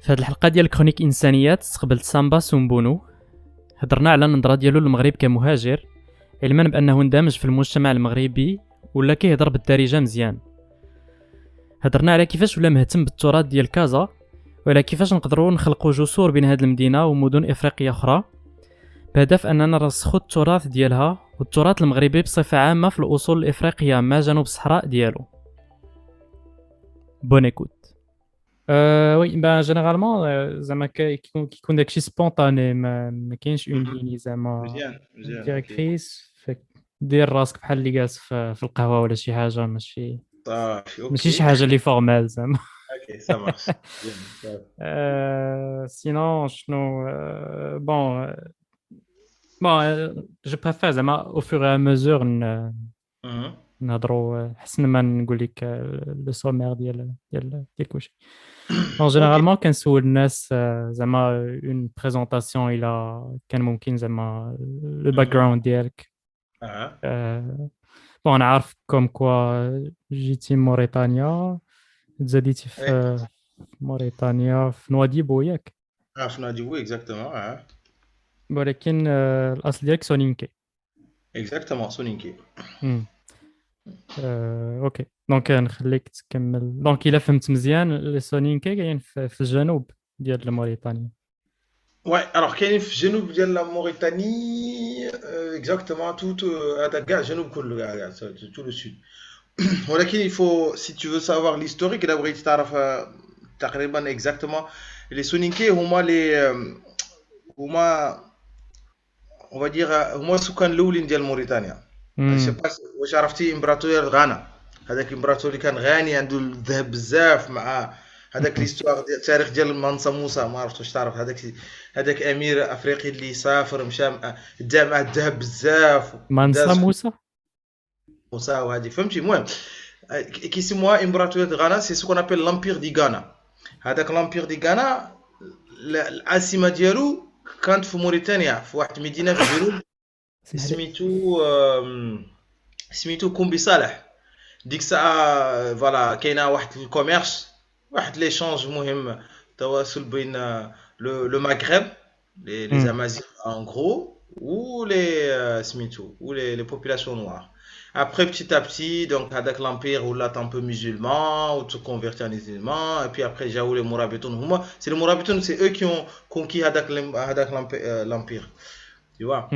في هذه الحلقه ديال كرونيك انسانيات استقبلت سامبا سومبونو. هضرنا على النظره ديالو للمغرب كمهاجر، علما بانه اندمج في المجتمع المغربي ولا كيهضر بالدارجه مزيان. هضرنا على كيفاش ولا مهتم بالتراث ديال كازا، وعلى كيفاش نقدروا نخلقوا جسور بين هذه المدينه ومدن افريقيه اخرى بهدف اننا نرسخوا التراث ديالها والتراث المغربي بصفه عامه في الاصول الافريقيه ما جنوب الصحراء ديالو. بون ايكوت. وي جينيرالمون زعما كيكون داكشي سبونطاني، ما كاينش اون ليني زعما مزيان اوكي ديريكتريس، دير راسك بحال اللي جالس في القهوه ولا شي حاجه، ماشي صافي ماشي شي اوكي حاجه اللي فورمال زعما. اوكي سا مارش مزيان صافي. سينون شنو جو بريفير زعما او فور اي ميزور مهم. نهضروا حسن ما نقول لك لو سومير ديال كلشي. دونك اوكي جينيرالمون كنسول الناس زعما اون بريزونطاسيون الى كان ممكن زعما لو باك مهم. جراوند ديالك. اه بون انا عارف كوم كوا جيتي موريتانيا، تزاديتي ايه في موريتانيا في نواديبو ياك، عرفنا دي وي اكزاكتومون ولكن الاصل ديالك سونينكي. اكزاكتومون سونينكي. مم. اوكي دونك نخليك تكمل. دونك الا فهمت مزيان لي سونينكي كاين في الجنوب ديال موريتانيا. Ouais, alors كاين في الجنوب ديال موريتاني اكزاكتومون توت هذا كاع الجنوب كله كاع تو لو سود. ولكن il faut si tu veux savoir l'historique الا بغيتي تعرف تقريبا اكزاكتومون لي سونينكي هما on va dire هما السكان الاولين ديال موريتانيا. سي امم با واش عرفتي امبراطورية غانا، هذاك الامبراطور اللي كان غني عنده الذهب بزاف، مع هذاك ليستوار ديال التاريخ ديال مانسا موسى، ما عرفت واش تعرف هذاك امير افريقي اللي سافر مشى دا مع الذهب بزاف مانسا وداز في موسى. موسى وهذه فهمتي. المهم كيسموها امبراطورية غانا، سي سو كون ابل لامبير دي غانا. هذاك لامبير دي غانا العاصمة ديالو كانت في موريتانيا في واحد المدينة في الجنوب اسمح لي. سميتو كومبي صالح. ديك الساعة فوالا كاينة واحد الكوميرس، واحد ليشونج مهم، تواصل بين لو مغرب لي زامازيغ ان غرو و لي سميتو و لي بوبولاسيون نوار. Après, petit à petit, donc, avec l'Empire, ou là, un peu musulman, ou tout converti en musulman, et puis après, j'ai eu les Mourabitoun. C'est les Mourabitoun, c'est eux qui ont conquis avec l'Empire. Tu vois?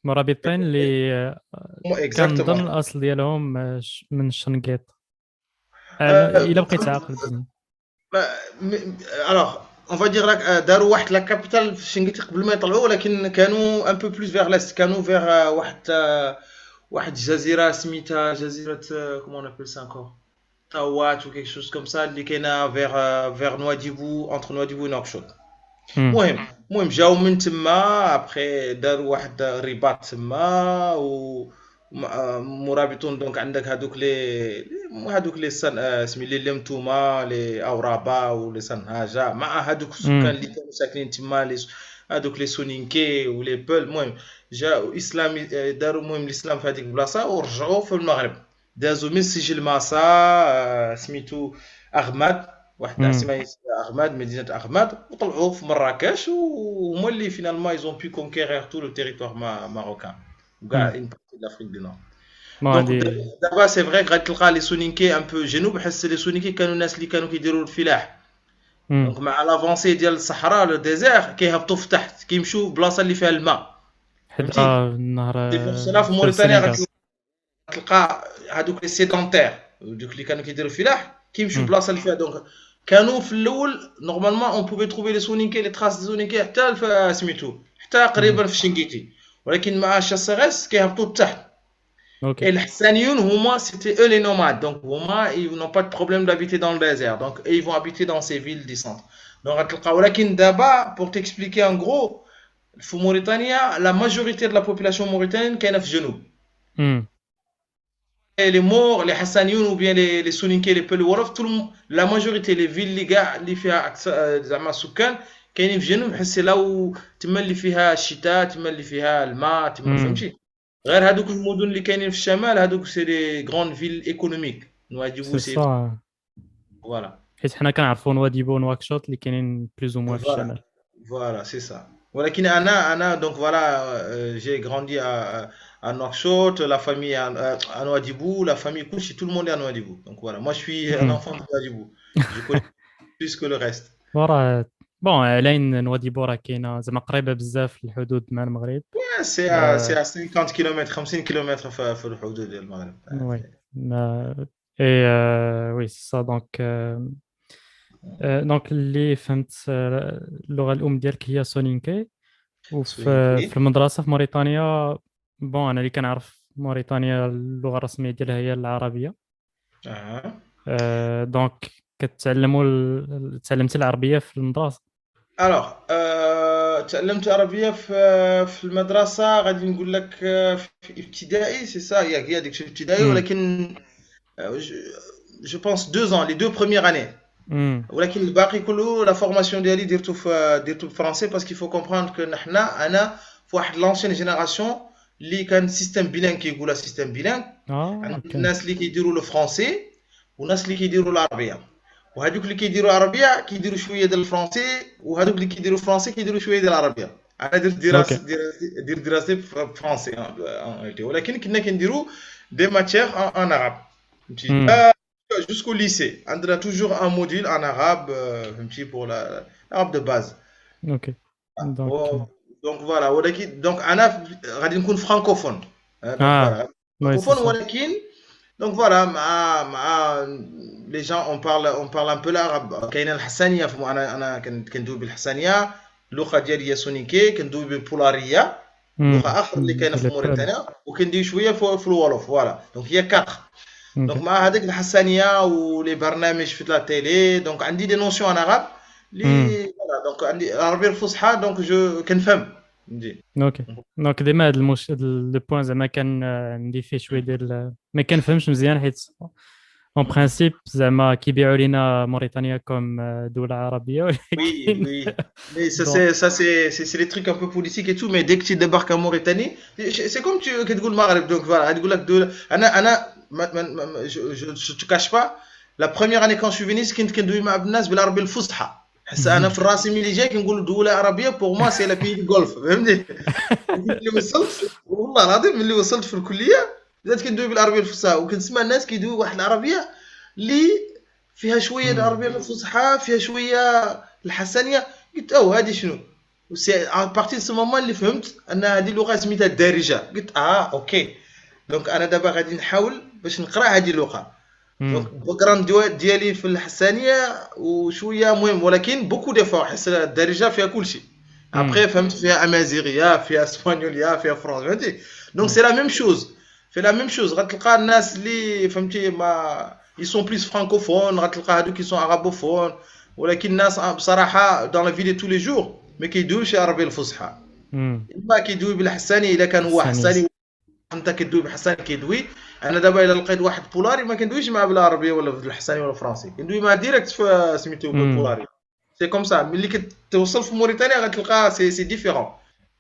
مرابطين اللي كنظن Exactement. الاصل ديالهم من شنقيط، الا بقيت عاقل بزاف. Bah, alors, on va dire داروا واحد لا كابيتال في شنقيطي قبل ما يطلعوا، ولكن كانوا ان بو بلوس فيغ لاست، كانوا فيغ واحد الجزيره سميتها جزيره كومون ابل سا انكور تاوات و كيك شوز كوم سا، اللي كاينه فيغ نواديبو، انتر نواديبو و نواكشوط. المهم جاو من تما، ابخي داروا واحد الرباط تما و مرابطون. دونك عندك هادوك لي سمي لي لمتوما لي اورابا ولي سنهاجا، مع هادوك السكان اللي كانوا ساكنين تما، هادوك لي سونينكي ولي بول. المهم جاو اسلامي، داروا المهم الاسلام في هذيك البلاصه ورجعوا في المغرب، دازوا من سجل ماسا سميتو اغماد، واحد العاصمه اغماد، مدينه اغماد، وطلعوا في مراكش، وهما اللي فينالمون ايزون بي كونكيغير تو لو تيريتوار ماروكان وكاع اون بارتي دافريك دو نور. دونك دابا سي فري غادي تلقى لي سونينكي ان بو جنوب، حس لي سونينكي كانوا الناس اللي كانوا كيديروا الفلاح. دونك مع لافونسي ديال الصحراء لو ديزير كيهبطوا في تحت، كيمشيو بلاصه اللي فيها الماء، فهمتي. النهر دي بور سولا في موريتانيا غتلقى هادوك لي سيدونتير، دوك اللي كانوا كيديروا الفلاح كيمشيو بلاصه اللي فيها. دونك كانوا في الاول نورمالمون اون بوفي تروفي لي سونينكي، لي تراس دي سونينكي حتى سميتو حتى قريبا في شنقيتي، ولكن مع الشاسيغيس كيهبطوا لتحت. Et les Hassaniyoun, c'était eux les nomades. Donc, ils n'ont pas de problème d'habiter dans le désert. Donc, ils vont habiter dans ces villes dissantes. Donc, pour t'expliquer en gros, en Mauritanie, la majorité de la population mauritanienne est dans le Genoub. Et les Maures, les Hassaniyoun ou bien les Soninké, les Pelouarov, la majorité, les villes, les gars, les فيها سكان كاينين في الجنوب، حس là où تملي فيها الشتاء، تملي فيها الماء، فهمتي. غير هادوك المدن اللي كاينين في الشمال، هادوك سي لي غروند فيل ايكونوميك، نواجهو سي فوالا. حيت حنا كنعرفوا نواديبو ونواكشوط اللي كاينين بلوز او موان في Voilà, الشمال. voilà, c'est ça. ولكن donc voilà, j'ai grandi à Nouakchott, la famille à Nouadhibou, la famille Kouchi, tout le monde est à Nouadhibou. Donc voilà, moi je suis un امم enfant de Nouadhibou. Je connais plus que le reste. وراه بون علاين نواديبو راه كاينه زعما قريبه بزاف الحدود مع المغرب. Ouais, c'est آه à 50 km, 50 km في الحدود ديال المغرب. وي اي وي سي سا دونك دونك اللي فهمت اللغه الام ديالك هي سونينكي. Soninké. في المدرسه في موريتانيا بون انا اللي كنعرف موريتانيا اللغه الرسميه ديالها هي العربيه. Ah. دونك كتعلموا تعلمتي العربيه في المدرسه. Alors, تعلمت عربية في المدرسة غادي نقول لك في ابتدائي سي سا هي ديك الشيء في ابتدائي امم ولكن جو بونس 2 ans les 2 premières années امم ولكن الباقي كله لا فورماسيون ديالي درتو بالفرنسي باسكو يفو كومبراندر كو انا في واحد لونسيين جينيراسيون اللي كان سيستم بيلان كيقولها سيستم بيلان عندك اوكي الناس اللي كيديروا لو فرونسي والناس اللي كيديروا العربيه وهذوك اللي كيديروا العربيه كيديروا شويه ديال الفرنسي وهذوك اللي كيديروا الفرنسي كيديروا شويه ديال العربيه انا درت اوكي دراستي في فرنسي ولكن كنا كنديروا دي ماتيير ان عرب فهمتي امم jusqu'au lycée عندنا toujours un module en arabe فهمتي pour l'arabe de base اوكي دونك و- donc voilà ولكن donc انا غادي نكون فرانكوفون donc اه voilà وي سي francophone سا ولكن donc voilà les gens on parle un peu l'arabe كاينه الحسانيه انا كندوي بالحسانيه اللغه ديالي هي سونيكي كندوي بالبولاريه لغه اخر اللي كاينه في ديال البال. موريتانيا وكندوي شويه في الولوف فوالا دونك هي 4 دونك اوكي مع هذيك الحسانيه ولي برنامج في لا تيلي دونك عندي دي نوسيون ان عرب لي امم فوالا دونك عندي العربيه الفصحى دونك جو كنفهم فهمتي اوكي دونك ديما هاد لو بوين زعما كان عندي فيه شويه ديال ما كنفهمش مزيان حيت اون برانسيب زعما كيبيعوا لينا موريتانيا كوم دوله عربيه Oui, ولكن oui. Mais دون c'est les trucs un peu politiques et tout, mais dès que tu débarques en Mauritanie, c'est comme tu que تقول المغرب donc voilà تقول لك دولة أنا je te cache pas la première année quand je suis venu كنت كندوي مع الناس بالعربية الفصحى حس أنا في راسي ملي جاي كنقول دولة عربية pour moi c'est la pays du Golfe فهمتني ملي وصلت والله العظيم ملي وصلت في الكلية بدأت كندوي بالعربية الفصحى وكنسمع الناس كيدوي واحد العربية اللي فيها شويه العربيه الفصحى فيها شويه الحسنيه قلت هذه شنو سي ا بارتي سو مومون اللي فهمت ان هذه لغه سميتها الدارجه قلت اوكي دونك انا دابا غادي نحاول باش نقرا هذه اللغه دونك الباك جراوند ديالي في الحسانيه وشويه مهم ولكن بوكو دي فوا حس الدارجه فيها كلشي ابخي فهمت فيها امازيغيه فيها اسبانيوليه فيها فرنسا فهمتي دونك سي لا ميم شوز في لا ميم شوز غتلقى الناس اللي فهمتي ما ils sont plus francophones غتلقى هادوك qui sont arabophones ولكن الناس بصراحه dans la vie de tous les jours ما كيدويوش العربيه الفصحى اما كيدوي بالحساني الا كان هو السانيس حساني انت كدوي بالحساني كيدوي انا دابا الا لقيت واحد بولاري ما كندويش معاه بالعربيه ولا بالحساني ولا بالفرنسي كندوي معاه ديريكت في سميتو بالبولاري سي كوم سا ملي كتوصل في موريتانيا غتلقى سي ديفيرون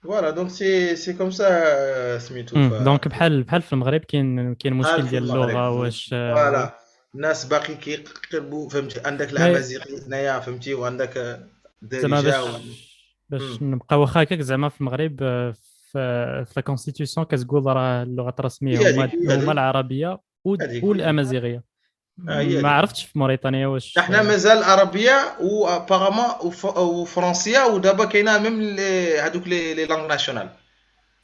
فوالا دونك سي كوم سا سميتو دونك بحال في المغرب كاين بحال مشكل في ديال المغرب اللغه واش وي فوالا الناس باقي كيقربوا فهمتي عندك مي الامازيغي هنايا فهمتي وعندك زعما الدارجه باش نبقى واخا هكاك زعما في المغرب في لا كونستيتيوسيون كتقول راه اللغات الرسميه هي هذيك هي هما هذيك العربيه هذيك هي والامازيغيه. هي ما هذيك عرفتش في موريتانيا واش احنا مازال عربيه وابارامون وفرنسيه ودابا كاينه ميم هذوك لي لانغ ناسيونال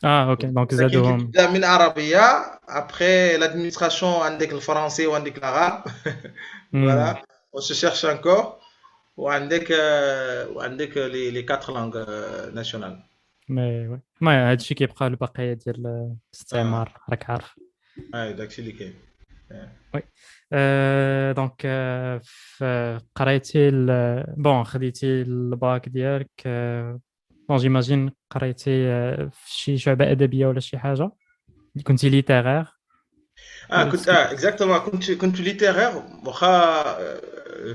اوكي دونك لكن زادوهم. كتبدا من عربيه ابخي لادمينستراسيون عندك الفرنسي وعندك العرب امم فوالا on se cherche encore وعندك لي 4 لانغ ناسيونال مي وي ما هادشي كيبقى البقايا ديال اه الاستعمار راك عارف. داكشي اللي كاين وي دونك قريتي بون خديتي الباك ديالك بون جيماجين قريتي في شي شعبة أدبية ولا شي حاجة كنتي ليتيرير كنت اسكو اكزاكتومون كنت ليتيرير واخا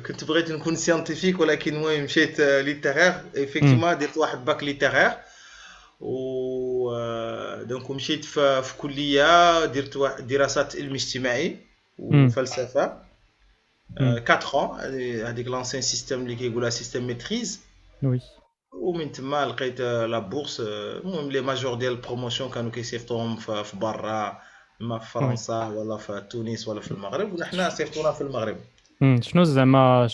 كنت بغيت نكون سيانتيفيك ولكن المهم مشيت ليتيرير ايفيكتيفمون درت واحد باك ليتيرير و دونك مشيت في كليه درت واحد دراسات علم اجتماعي وفلسفه مم. 4 ans هذيك l'ancien système اللي كيقولها système maîtrise. وي. ومن تما لقيت لا بورس. المهم لي ماجور ديال البروموسيون كانوا كيصيفطوهم في برا، اما في وي. فرنسا ولا في تونس ولا في المغرب، ونحن صيفطونا في المغرب. شنو زعما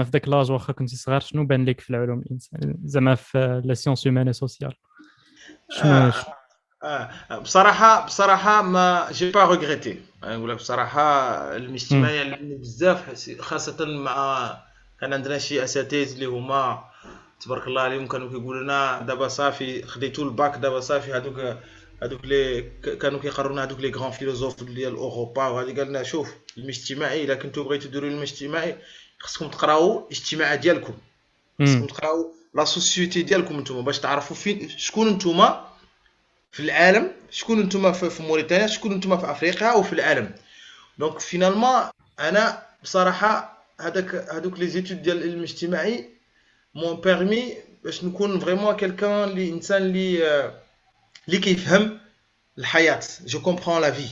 في ذاك لاج واخا كنتي صغير، شنو بان لك في العلوم الانسان زعما في لا سيونس هيومان سوسيال؟ شنو آه بصراحة ما جي با ريغريتي. نقول لك بصراحة مم. الاجتماعي علمني بزاف، خاصة مع كان عندنا شي اساتذه اللي هما تبارك الله عليهم كانوا كيقولوا لنا دابا صافي خديتوا الباك، دابا صافي هذوك لي كانوا كيقرونا هذوك لي غران فيلوزوف ديال اوروبا، وهذه قال لنا شوف الاجتماعي الا كنتو بغيتو ديروا الاجتماعي خصكم تقراو الاجتماع ديالكم، خصكم مم. تقراو لا سوسيتي ديالكم نتوما باش تعرفوا فين شكون نتوما في العالم، شكون نتوما في موريتانيا، شكون نتوما في افريقيا وفي العالم. دونك فينالمون انا بصراحه هذوك لي زيتود ديال العلم الاجتماعي مون بيرمي باش نكون فريمون كيلكان اللي انسان اللي كيفهم الحياه، جو كومبرون لا في.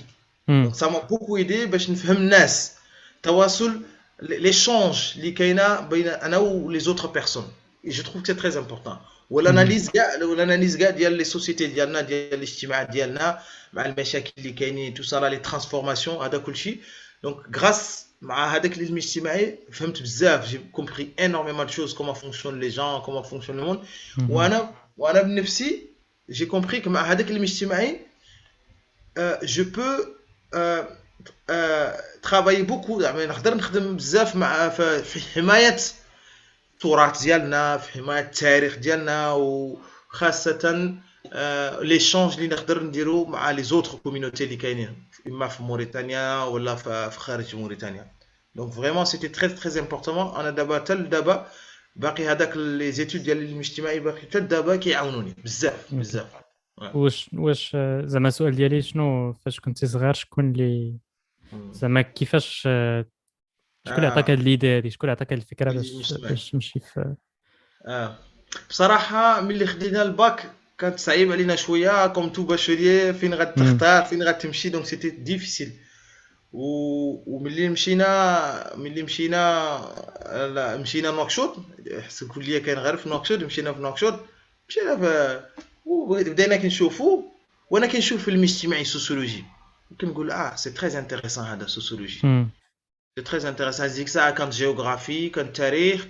مم. دونك سا مون بوكو ايدي باش نفهم الناس، تواصل ليشونج اللي كاينه بين انا و لي زوتر بيرسون. Et je trouve que c'est très important. مم. والاناليز كاع ديال لي سوسيتي ديالنا، ديال الاجتماعات ديالنا مع المشاكل اللي كاينين تو سا لي ترانسفورماسيون هذا كلشي. دونك غراس مع هذاك العلم الاجتماعي فهمت بزاف، جي كومبري انورميمون دو شوز كومون فونكسيون لي جون، كومون فونكسيون لو موند. مم. وانا بنفسي جي كومبري كو مع هذاك العلم الاجتماعي جو بو travailler beaucoup. يعني نقدر نخدم بزاف مع في حمايه التراث ديالنا، في حمايه التاريخ ديالنا، وخاصه ليشونج اللي نقدر نديرو مع لي زوتر كوميونيتي اللي كاينين اما في موريتانيا ولا في خارج موريتانيا. دونك فريمون سيتي تري تري امبورطون. انا دابا حتى دابا باقي هذاك لي زيتود ديال المجتمعي باقي حتى دابا كيعاونوني بزاف اوكي. بزاف. واش زعما السؤال ديالي شنو، فاش كنتي صغير شكون اللي زعما كيفاش شكون اللي عطاك هاد ليدي هادي، شكون اللي عطاك هاد الفكره باش تمشي في بصراحه ملي خدينا الباك كانت صعيب علينا شويه كوم تو باشوليي، فين غتختار فين غتمشي، دونك سيتي ديفيسيل. مشينا نواكشوط، حيت الكليه كاين غير في نواكشوط، مشينا في نواكشوط، مشينا في وبدينا كنشوفو، وانا كنشوف في المجتمعي سوسيولوجي، كنقول سي تري انتريسون هذا سوسيولوجي، سي تري انتريسون. ديك الساعه كانت جيوغرافي، كانت تاريخ،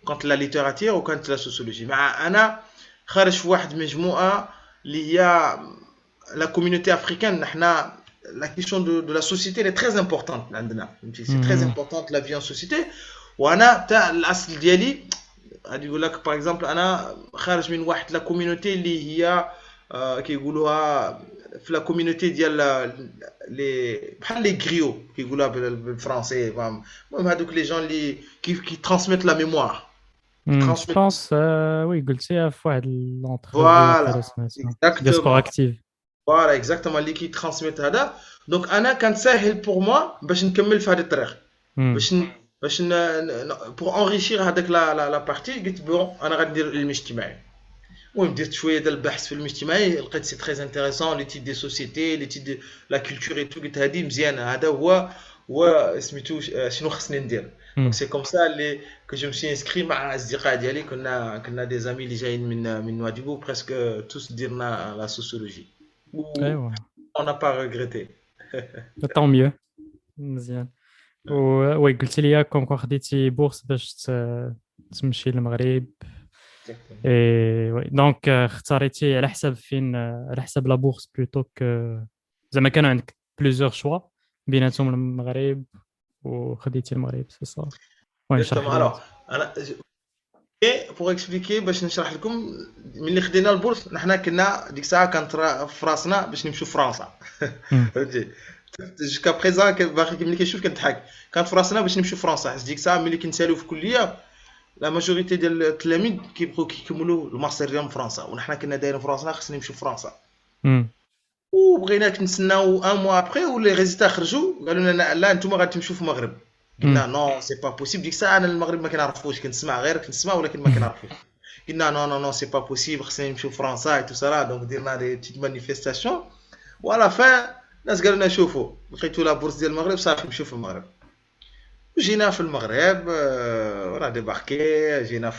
كانت لا ليتراتير، وكانت لا سوسيولوجي. مع انا خارج في واحد المجموعه اللي هي لا كوميونيتي افريكان. نحنا la question de la société elle est très importante عندنا، c'est très importante la vie en société. وانا تاع الاصل ديالي غادي يقول لك باغ اكزومبل انا خارج من واحد لا كوميونيتي اللي هي كيقولوها في لا كوميونيتي ديال لي بحال لي غريو كيقولوها بالفرنسي. المهم هذوك لي جون اللي كي ترانسميت لا ميموار. جو بونس وي قلتيها في واحد فوالا ديسكور اكتيف. فوالا اكزاكتومون اللي كي ترانسميت هذا. دونك انا كان ساهل بور موا باش نكمل في هذه الطريق، باش بور انريشير هذاك لا بارتي. قلت بون انا غندير العلم الاجتماعي. المهم درت شويه ديال البحث في المجتمعي، لقيت سي تري انتريسون لي تيب دي سوسيتي، لي تيب دي لا كولتور اي تو. قلت هذه مزيانه، هذا هو سميتو شنو خصني ندير. دونك سي كوم سا اللي كو جو مسي انسكري مع اصدقاء ديالي، كنا دي زامي اللي جايين من نواديبو بريسك توس درنا لا سوسيولوجي. ايوا on n'a pas regretté. طون ميو مزيان. وي قلتي لي كون خديتي بورس باش تمشي للمغرب، وي دونك اختاريتي على حساب فين، على حساب لا بورس بلوتو زعما كانوا عندك بليزيور شوا بيناتهم المغرب وخديتي المغرب سي صا. وين نشرح لك انا بوغ اكسبليكي باش نشرح لكم. ملي خدينا البورس نحنا كنا ديك الساعه كانت في راسنا باش نمشيو فرنسا. فهمتي جوكا بريزون باقي ملي كنشوف كنضحك. كانت في راسنا باش نمشيو فرنسا، حيت ديك الساعه ملي كنساليو في الكليه لا ماجوريتي ديال التلاميذ كيبغيو كيكملوا الماستر ديالهم في فرنسا، ونحنا كنا دايرين في راسنا خصنا نمشيو فرنسا. وبغينا كنتسناو ان موا ابري ولي ريزيتا خرجوا قالوا لنا لا نتوما غادي تمشيو في المغرب. قلنا نو سي با بوسيبل. ديك الساعه انا المغرب ما كنعرفوش، كنسمع ولكن ما كنعرفوش. قلنا نو سي با بوسيبل، خصنا نمشيو فرنسا اي تو سا. دونك درنا دي تيت مانيفيستاسيون ولا فا الناس قالوا لنا شوفوا لقيتوا لا بورس ديال المغرب صافي نمشيو في المغرب. جينا في المغرب راه ديباركي جينا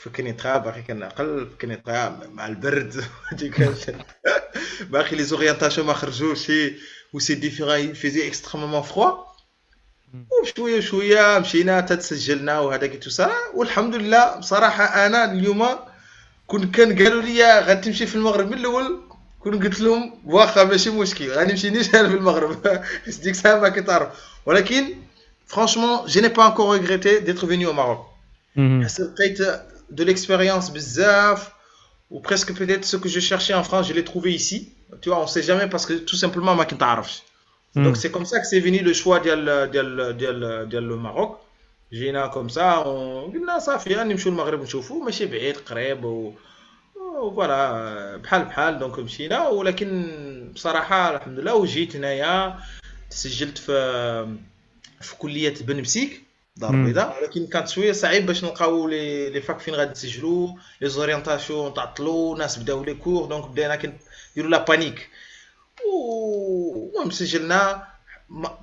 في كنيطرا باقي كنعقل في كنيطرا مع البرد هذيك باقي لي زورينتاسيون ما خرجوش و سي ديفيرون فيزي اكستريمومون فروا مم. وبشويه شويه مشينا تسجلنا وهذاك تو سا والحمد لله بصراحه انا اليوم كان قالوا لي غتمشي في المغرب من الاول كنت قلت لهم واخا ماشي مشكل غنمشي نيشان في المغرب حيت ديك الساعه ما كتعرف ولكن franchement je n'ai pas encore regretté d'être venu au Maroc مهم. حيت لقيت de l'expérience بزاف ou presque peut-être ce que je cherchais en France je l'ai trouvé ici tu vois on sait jamais parce que tout simplement ما كنتعرفش donc مم. c'est comme ça que c'est venu le choix ديال le Maroc جينا comme ça قلنا صافي نمشيو المغرب نشوفو ماشي بعيد قريب فوالا بحال بحال دونك مشينا ولكن بصراحه الحمد لله وجيت هنايا تسجلت في كليه بن مسيك دار مم. البيضاء ولكن كانت شويه صعيب باش نلقاو لي فاك فين غادي نسجلوا لي زورينتاسيون تعطلوا ناس بداو لي كور دونك بدينا كنديروا لا بانيك المهم سجلنا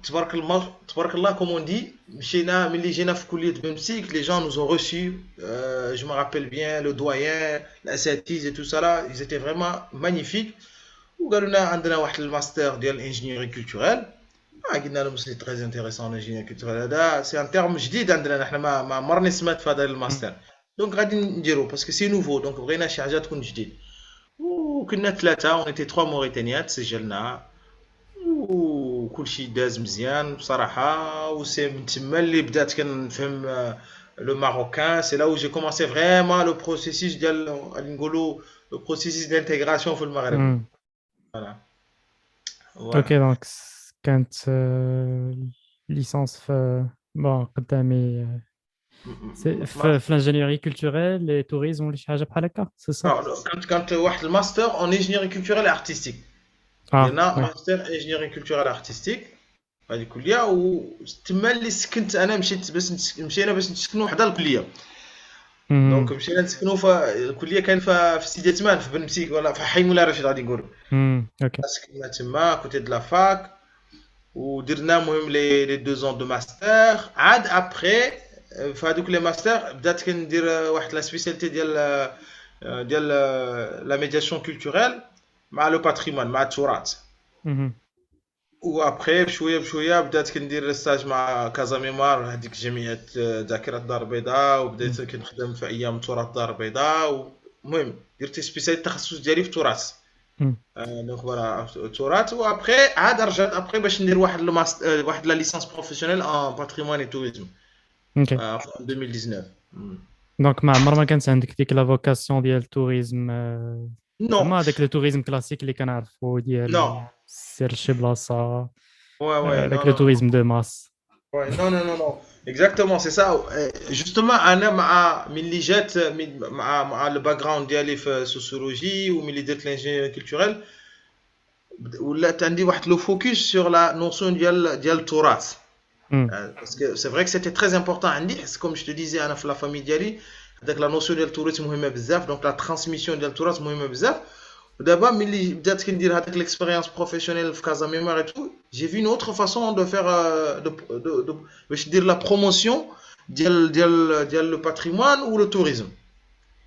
تبارك الله comme on dit مشينا ملي جينا في كلية بن مسيك les gens nous ont reçus je me rappelle bien le doyen الاساتذه et tout ça là ils étaient vraiment magnifiques وقالوا لنا عندنا واحد الماستر ديال الانجينيوري كولتوريل قلنا لهم سي تري انتريسون الانجينيوري كولتوريل هذا سي ان تيرم جديد عندنا حنا ما عمرني سمعت في هذا الماستر دونك غادي نديرو باسكو سي نوفو دونك بغينا شي حاجه تكون جديد وكنا ثلاثه اون ايتي 3 موريتانيات سجلنا وكلشي داز مزيان بصراحه وسي من تما اللي بدات كنفهم لو ماروكان سي لا où j'ai commencé vraiment le processus ديال غادي نقولوا le processus d'intégration في المغرب مم. فوالا اوكي فوالا دونك كانت ليسانس في بون قدامي في الانجينيوري كولتوريل اي توريزم ولا شي حاجه بحال هكا سي صا كانت واحد الماستر اون انجينيوري كولتوريل ارتستيك درنا وي ماستر انجينيوري كولتوريل ارتستيك هذه الكليه وتما اللي سكنت انا مشيت باش مشينا باش نسكنوا حدا الكليه دونك مشينا نسكنوا في الكليه كان في سيدي عثمان في بن مسيك ولا في حي مولا رشيد غادي نقول اوكي سكننا تما كوتي دو لا فاك ودرنا مهم لي 2 ans دو ماستر عاد ابري في هذوك لي ماستر بدات كندير واحد لا سبيسياليتي ديال لا ميدياسيون كولتوريل مع لو باتريمون مع التراث وابخي بشويه بشويه بدات كندير ستاج مع كازا ميمار هذيك جمعيه ذاكره الدار البيضاء وبديت كنخدم في ايام تراث الدار البيضاء المهم درت سبيسيال التخصص ديالي في التراث دونك فوالا التراث وابخي عاد رجعت ابخي باش ندير واحد لا ليسانس بروفيسيونيل ان باتريمون اي توريزم اوكي في 2019 دونك ما عمر ما كانت عندك ديك لا فوكاسيون ديال التوريزم نو زعما هذاك التوريزم كلاسيك اللي كنعرفو ديال نو سير لشي بلاصه ouais داك non لو non non توريزم دو ماس ouais non exactement c'est ça justement انا مع ملي جات مع الباك جراوند ديالي في السوسيولوجي وملي درت لانجينيور كولتوريل ولات عندي واحد لو فوكس سور لا نوسيون ديال التراث باسكو سي فري كو سيتي تري امبورطون عندي حيت كوم جو تو ديزي انا في لا فامي ديالي هذاك لا نوسيون ديال التراث مهمه بزاف دونك لا ترانسميسيون ديال التراث مهمه بزاف ودابا ملي بدات كندير هذاك ليكسبيريونس بروفيسيونيل في كازا ميمار اي تو جي في اون اوتر فاصون دو فير باش ندير لا بروموسيون ديال لو باتريمون و لو توريزم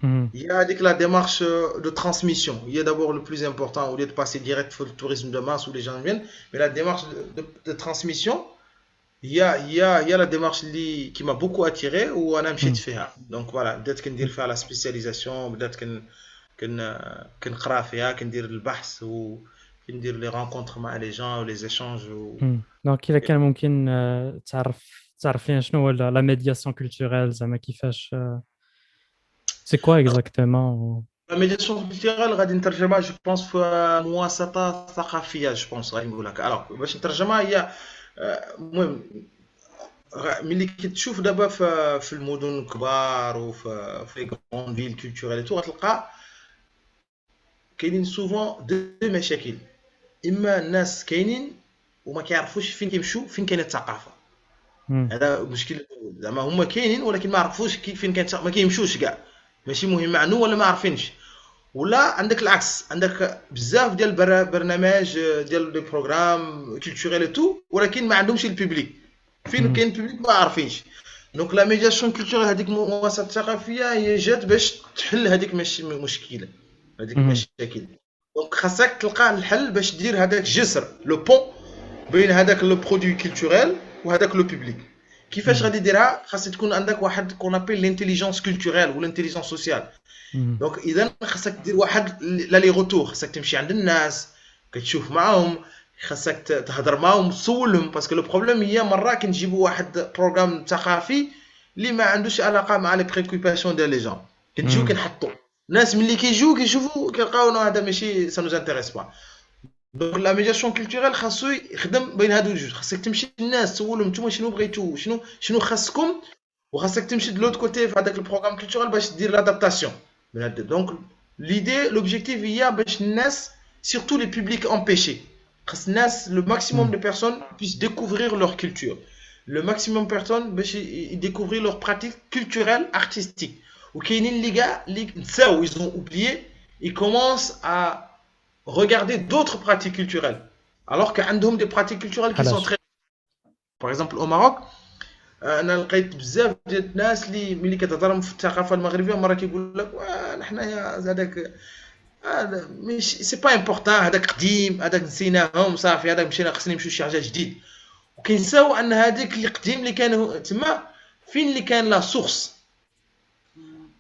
Il y a avec la démarche de transmission. Il y a d'abord le plus important, au lieu de passer direct sur le tourisme de masse où les gens viennent, mais la démarche de transmission, il y a la démarche qui m'a beaucoup attiré ou on a مشيت فيها. Donc voilà, peut-être كندير فيها la spécialisation, peut-être كنقرا فيها, كندير البحث وكندير les rencontres مع les gens, les échanges. دونك الا كان ممكن تعرف لينا شنو هو لا ميدياسيون كولتوريل زعما كيفاش سي كوا اكزاكتومون La médiation culturelle غادي نترجمها جو بونس في مواسطة ثقافية جو بونس غادي نقول لك الوغ باش نترجمها هي المهم ملي كتشوف دابا في المدن الكبار وفي لي غران فيل كولتوريل تو غتلقى كاينين سوفون دو مشاكل اما الناس كاينين وما كيعرفوش فين كيمشيو فين كاينه الثقافه هذا مشكل زعما هما كاينين ولكن ما عرفوش فين كاين ما كيمشوش كاع ماشي مهم عنو ولا ما عارفينش ولا عندك العكس عندك بزاف ديال برنامج ديال دي بروغرام كولتوريل تو ولكن ما عندهمش البوبليك فين كاين بوبليك ما عارفينش. دونك لا ميدياسيون كولتورال هذيك الممارسات الثقافيه هي جات باش تحل هذيك المشكله، هذيك المشاكل. دونك خاصك تلقى الحل باش دير هذاك الجسر لو بون بين هذاك لو برودوي كولتورال وهذاك لو بوبليك. كيفاش غادي ديرها؟ خاص تكون عندك واحد كون ابيل لانتيليجونس كولتورال ولا انتيليجونس سوسيال. دونك اذا خاصك دير واحد لا لي روتور، خاصك تمشي عند الناس كتشوف معاهم، خاصك تهضر معاهم تسولهم. باسكو لو بروبليم هي مره كنجيبوا واحد بروغرام ثقافي اللي ما عندوش علاقه مع لي بريكوباسيون ديال لي جون، كنجيو كنحطوا الناس ملي كيجيو كيشوفوا كيلقاو هذا ماشي سا نوز انتريس با. دونك لا ميدياسيون كولتورال خاصو يخدم بين هادو الجوج، خاصك تمشي للناس تسولهم نتوما شنو بغيتو، شنو خاصكم، وخاصك تمشي دو لوت كوتي في هذاك البروغرام كولتورال باش دير لادابتاسيون من هاد. دونك ليدي لوبجيكتيف هي باش الناس surtout les publics empêchés. Le maximum de personnes puissent découvrir leur culture. Le maximum de personnes puissent découvrir leurs pratiques culturelles, artistiques. Ou qu'il y a des gars, ils ont oublié, ils commencent à regarder d'autres pratiques culturelles. Alors qu'il y a des pratiques culturelles qui sont très... Par exemple, au Maroc, انا لقيت بزاف ديال الناس اللي ملي كتهضرهم في الثقافه المغربيه مره كيقول لك حنايا هذاك هذا مش سي با امبورطون، هذاك قديم، هذاك نسيناهم صافي، هذاك مشينا خصنا نمشيو شي حاجه جديد. وكينساو ان هذاك اللي قديم اللي كان تما فين اللي كان لا سورس.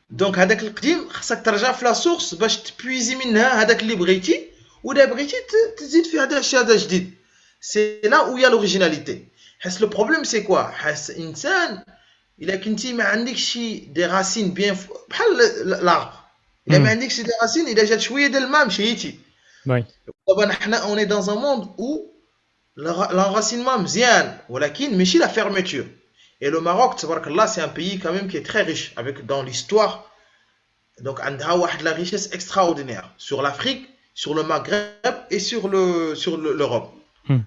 دونك هذاك القديم خصك ترجع في لا سورس باش تبويزي منها هذاك اللي بغيتي، ولا بغيتي تزيد فيه هذا الشيء هذا جديد. سي لا ويا لوريجيناليتي. حس لو بروبليم سي كوا، حس انسان الا كنتي ما عندكش شي دي راسين بيان بحال لارب، الا ما عندكش دي راسين الا جات شويه ديال الماء مشيتي. طبعا حنا اوني دون ان موند او l'enracinement مزيان ولكن ماشي لا fermeture. Et le Maroc تبارك الله c'est un pays quand même qui est très riche avec dans l'histoire. Donc عندها واحد la richesse extraordinaire sur l'Afrique, sur le Maghreb et sur l'Europe.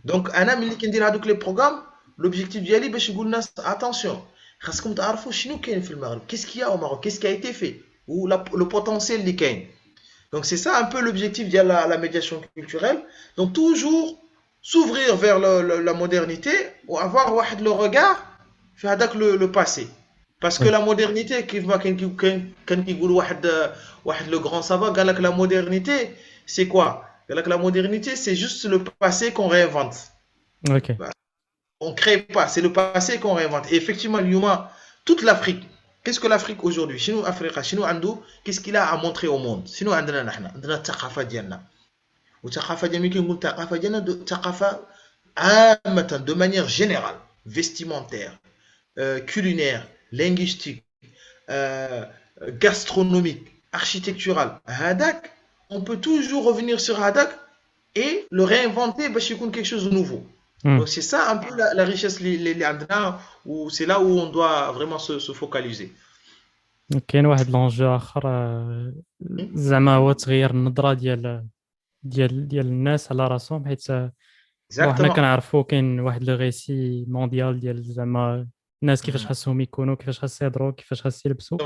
Donc انا ملي كندير هذوك لي بروغرام l'objectif ديالي باش نقول للناس attention خاصكم تعرفوا شنو كاين في المغرب، qu'est-ce qu'il y a au Maroc, qu'est-ce qui a été fait ou le potentiel اللي كاين. Donc c'est ça un peu l'objectif de la médiation culturelle. Donc toujours s'ouvrir vers la modernité ou avoir le regard في هذاك le passé. Parce que la modernité كيف ما كان كيقول واحد le grand savant قال لك la modernité c'est quoi؟ قال لك la modernité c'est juste le passé qu'on réinvente. OK. On crée pas, c'est le passé qu'on réinvente. Et effectivement اليوم toute l'Afrique. Qu'est-ce que l'Afrique aujourd'hui? Chez nous, Afrique, chez nous, Andou, qu'est-ce qu'il a à montrer au monde? Chez nous, عندنا نحن عندنا الثقافة ديالنا. والثقافة ديالنا كي نقول الثقافة ديالنا ثقافة عامة de manière générale, vestimentaire, culinaire, linguistique, gastronomique, architecturale. هذاك, on peut toujours revenir sur هذاك et le réinventer باش يكون quelque chose de nouveau. Donc c'est ça un peu la richesse اللي عندنا و c'est là où on doit vraiment se focaliser. كاين واحد لونجو اخر زعما هو تغيير النظره ديال الناس على راسهم، حيت حنا كنعرفوا كاين واحد لو ريسي مونديال ديال زعما الناس كيفاش خاصهم يكونوا، كيفاش خاص يهضروا، كيفاش خاص يلبسوا.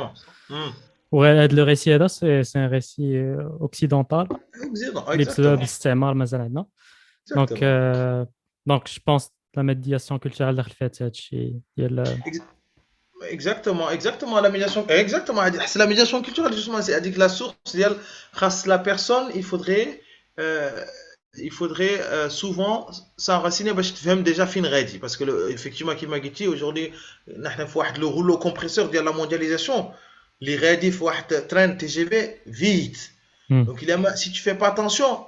وهذا لو ريسي هذا سي ان ريسي اوكسيدونتال اللي بسبب الاستعمار مازال عندنا. Donc je pense la médiation culturelle داخل فيها هذا الشيء ديال exactement la médiation la médiation culturelle justement c'est هذيك la source ديال خاص la personne il faudrait souvent s'enraciner باش تفهم déjà فين غادي. parce que effectivement كيما قلتي aujourd'hui نحن في واحد le rouleau compresseur ديال la mondialisation اللي غادي في واحد train TGV vite. donc si tu fais pas attention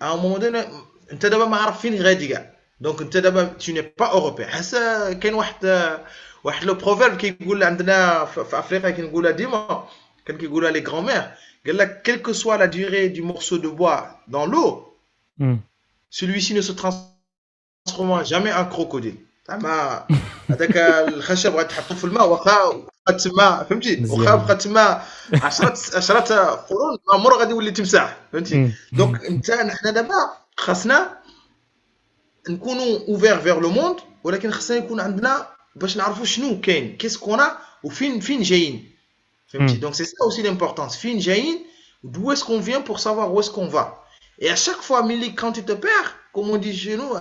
à un moment donné انت دابا ما عارف فين غادي كاع. دونك انت دابا tu n'es pas européen. حتى كاين واحد لو بروفيرب كيقول عندنا في افريقيا كنقولها ديما، كان كيقولها لي غران مير، قال لك quelle que soit la durée du morceau de bois dans l'eau celui-ci ne se transformera jamais en crocodile. زعما هذاك الخشب غتحطو في الماء واخا تما فهمتي، واخا بقى تما 10 قرون عمره غادي يولي تمساح فهمتي. دونك انت نحنا دابا خاصنا نكونوا اوفير فيغ لو موند، ولكن خاصنا يكون عندنا باش نعرفوا شنو كاين كيسكونا وفين جايين فهمتي. دونك سي سا اوسي لامبورطونس، فين جايين d'où est-ce qu'on vient pour savoir où est-ce qu'on va. Et à chaque fois ملي quand tu te perds comme on dit chez nous,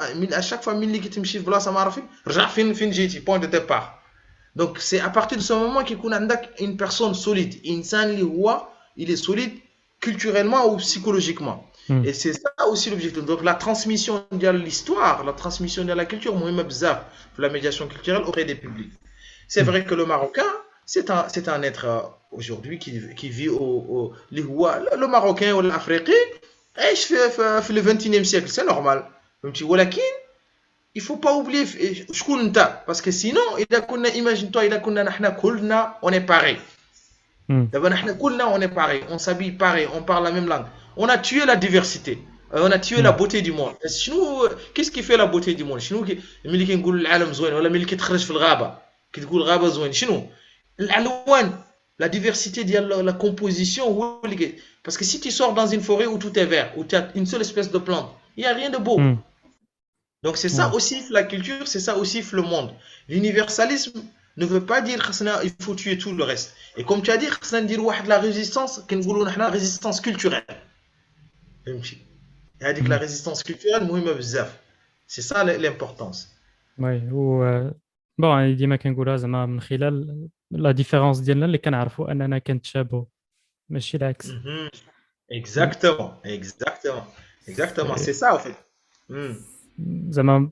à chaque fois ملي كتمشي في بلاصه ما عارفين رجع فين جيتي point de départ. Donc c'est à partir de ce moment qu'il a une personne solide, insan اللي هو il est solide culturellement ou psychologiquement. مم. Et c'est ça aussi l'objectif. Donc la transmission de l'histoire, la transmission de la culture, مهمة بزاف pour la médiation culturelle auprès des publics. C'est vrai que le Marocain, c'est un être aujourd'hui qui vit اللي هو le Marocain ou l'Africain عايش في le 21e siècle, c'est normal. فهمتي ولكن il faut pas oublier شكون انت parce que sinon اذا كنا imagine toi اذا كنا نحن كلنا on est pareil. مم. دابا نحن كلنا on est pareil, on s'habille pareil, on parle la même langue. On a tué la diversité. On a tué la مم. beauté du monde. شنو qu'est-ce qui fait la beauté du monde؟ شنو ملي كنقول العالم زوين ولا ملي كتخرج في الغابة كتقول الغابة زوين شنو؟ الألوان la diversité ديال la composition هو اللي parce que si tu sors dans une forêt où tout est vert où tu as une seule espèce de plante il y a rien de beau. مم. Donc c'est ça Ouais. aussi la culture, c'est ça aussi le monde. L'universalisme ne veut pas dire il faut tuer tout le reste. Et comme tu as dit, خصنا ندير واحد la résistance كنقولوا نحنا résistance culturelle. فهمتي؟ هذيك la مم. résistance culturelle مهمة بزاف. C'est ça l'importance. وي و بون ديما كنقولها زعما من خلال لا ديفيرونس ديالنا اللي كنعرفوا اننا كنتشابهوا ماشي العكس. Mhm. Exactement, exactement, exactement. C'est ça en fait. Mhm. زعما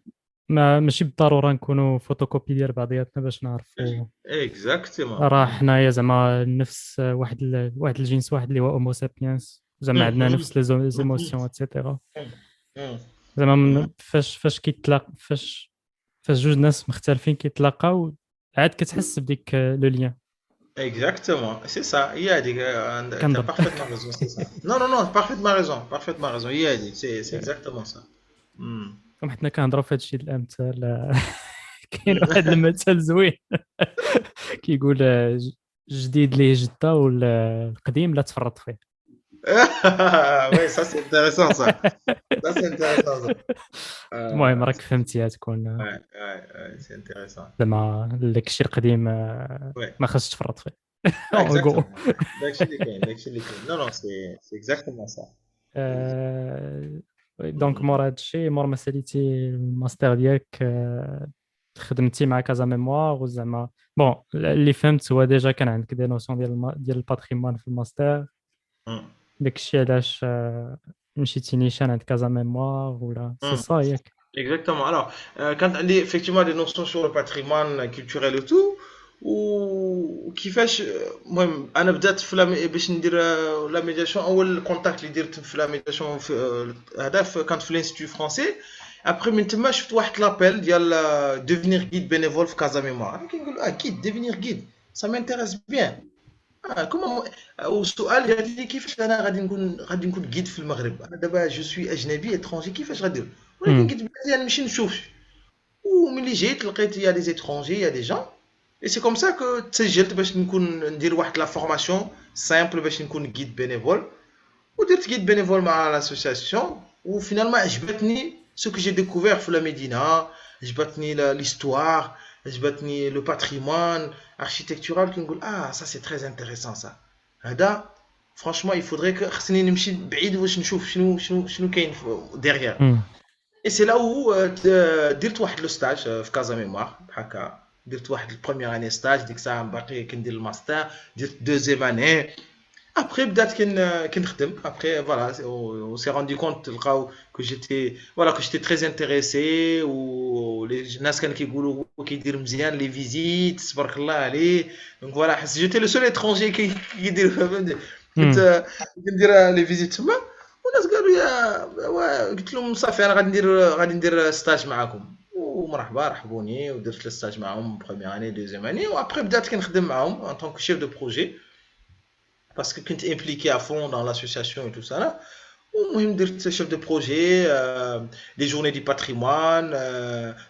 ماشي بالضروره نكونوا فوتوكوبي ديال بعضياتنا باش نعرفوا Exactement. راه حنايا زعما نفس واحد الجنس واحد اللي هو هومو سابينس زعما عندنا Mhm. نفس لي Mhm. زيموسيون اتسيتيرا Mhm. زعما فاش كيتلاق فاش جوج ناس مختلفين كيتلاقاو عاد كتحس بديك لو ليان. Exactement, c'est ça. Il y a des tu as كنظن parfaitement raison, c'est ça. Non, non, non, parfaitement raison. Il y a des, c'est exactement ça. Hmm. كون حنا كنهضروا في هادشي الامثال كاين واحد المثل زوين كيقول جديد ليه جده والقديم لا تفرط فيه. Oui, ça c'est intéressant ça. Ça c'est intéressant ça. المهم راك فهمتيها تكون Ouais, ouais, c'est intéressant. زعما داكشي القديم Ouais, ما خاصش تفرط فيه. exactement. D'actually, non, non, c'est exactement ça. دونك مور هادشي مور ما ساليتي الماستر ديالك خدمتي مع كازا ميموار وزعما بون اللي فهمت هو ديجا كان عندك دي نوسيون ديال الباتريمون في الماستر Hmm. داكشي علاش مشيتي نيشان عند كازا ميموار ولا سي Hmm. صا ياك. Exactement. Alors, quand on dit effectivement des notions sur le patrimoine culturel et tout, وكيفاش المهم انا بدات في باش ندير لا ميدياسيون اول كونتاكت اللي درت في لا ميدياسيون في هذا كانت في الانستيتو فرونسي ابري من تما شفت واحد لابيل ديال ديفينير جيد بينيفول في كازا ميموار كنقول جيد ديفينير جيد سا مانتيريس بيان كومون والسؤال قال لي كيفاش انا غادي نكون جيد في المغرب انا دابا جو سوي اجنبي اترونجي كيفاش غادير ولكن قلت بلاتي نمشي نشوف وملي جيت لقيت يا دي اترونجي يا دي جون et c'est comme ça que تسجلت باش نكون ندير واحد لا فورماسيون سامبل باش نكون جيد بينيفول ودرت جيد بينيفول مع لاسوسياسيون وفينالمون عجبتني سو كو جي ديكوفير في لا مدينه عجبتني l'histoire عجبتني لو باتريمون architectural كنقول ça c'est très intéressant ça هذا franchement il faudrait que خصني نمشي بعيد باش نشوف شنو كاين derrière et c'est là où درت واحد لو ستاج في كازا ميموار هكا درت واحد البروميير اني ستاج ديك الساعه باقي كندير الماستر درت دوزيام اني ابري بدات كنخدم ابري فوالا on s'est rendu compte لقاو que j'étais très intéressé و الناس كانوا كيقولوا هو كيدير مزيان لي فيزيت تبارك الله عليه دونك فوالا حس جيتي لو سول اترونجي كيدير كنت كندير لي فيزيت تما والناس قالوا يا قلت لهم صافي انا غادي ندير ستاج معاكم ومرحبا رحبوني ودرت الستاج معاهم بروميير اني دوزيام اني وابري بدات كنخدم معاهم ان طونك شيف دو بروجي باسكو كنت امبليكي ا فون دون لاسوسياسيون اي تو سا المهم درت شيف دو بروجي لي جورني دي باتريمون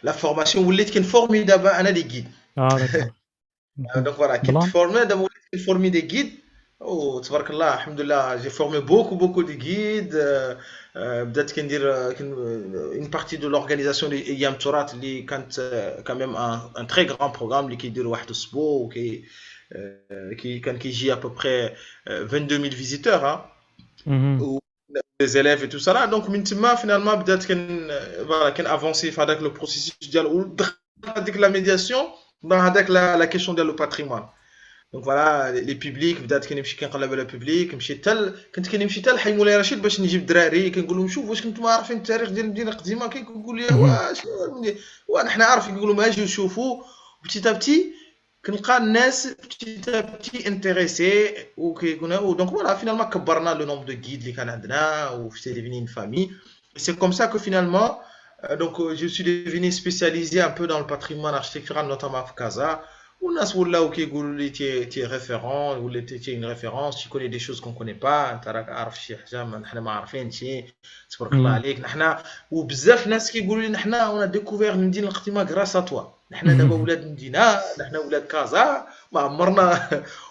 لا فورماسيون وليت كنفورمي دابا انا لي غيد داكور دونك فوالا كنت فورمي دابا وليت كنفورمي دي غيد تبارك الله الحمد لله جي فورمي بوكو دي غيد بدات كندير une partie de l'organisation ديال ايام تراث اللي كانت quand même un très grand programme اللي كيدير واحد الاسبوع وكي كان كيجي à peu près 22000 visiteurs les élèves et tout ça là. Donc, finalement, peut-être qu'on voilà, qu'on avance avec le processus avec la médiation avec la question de le patrimoine. Donc voilà, les publics بدات كنمشي كنقلب على بوبليك كنت كنمشي حتى لحي مولاي رشيد باش نجيب الدراري كنقول لهم شوف واش كنتم عارفين التاريخ ديال المدينه القديمه كيقول لي Mhm. واش ونحن عارفين كيقولوا ما اجيو شوفوا بتي تابتي كنلقى الناس بتي تابتي انتريسي وكيقولوا دونك فوالا فينالمون كبرنا لو نومبر دو غيد اللي كان عندنا وفي devenu une famille. C'est comme ça que finalement je suis devenu spécialisé un peu dans le patrimoine architectural notamment à Casa. والناس ولاو كيقولوا لي تي ريفيرون ولا تي une référence tu connais des choses qu'on connaît pas انت راك عارف شي حاجه نحنا ما عارفين شي تبارك الله Mhm. عليك نحنا وبزاف ناس كيقولوا لي نحنا اون ديكوفير المدينه القديمه غراس توا نحنا دابا Mhm. ولاد المدينه نحنا ولاد كازا ما عمرنا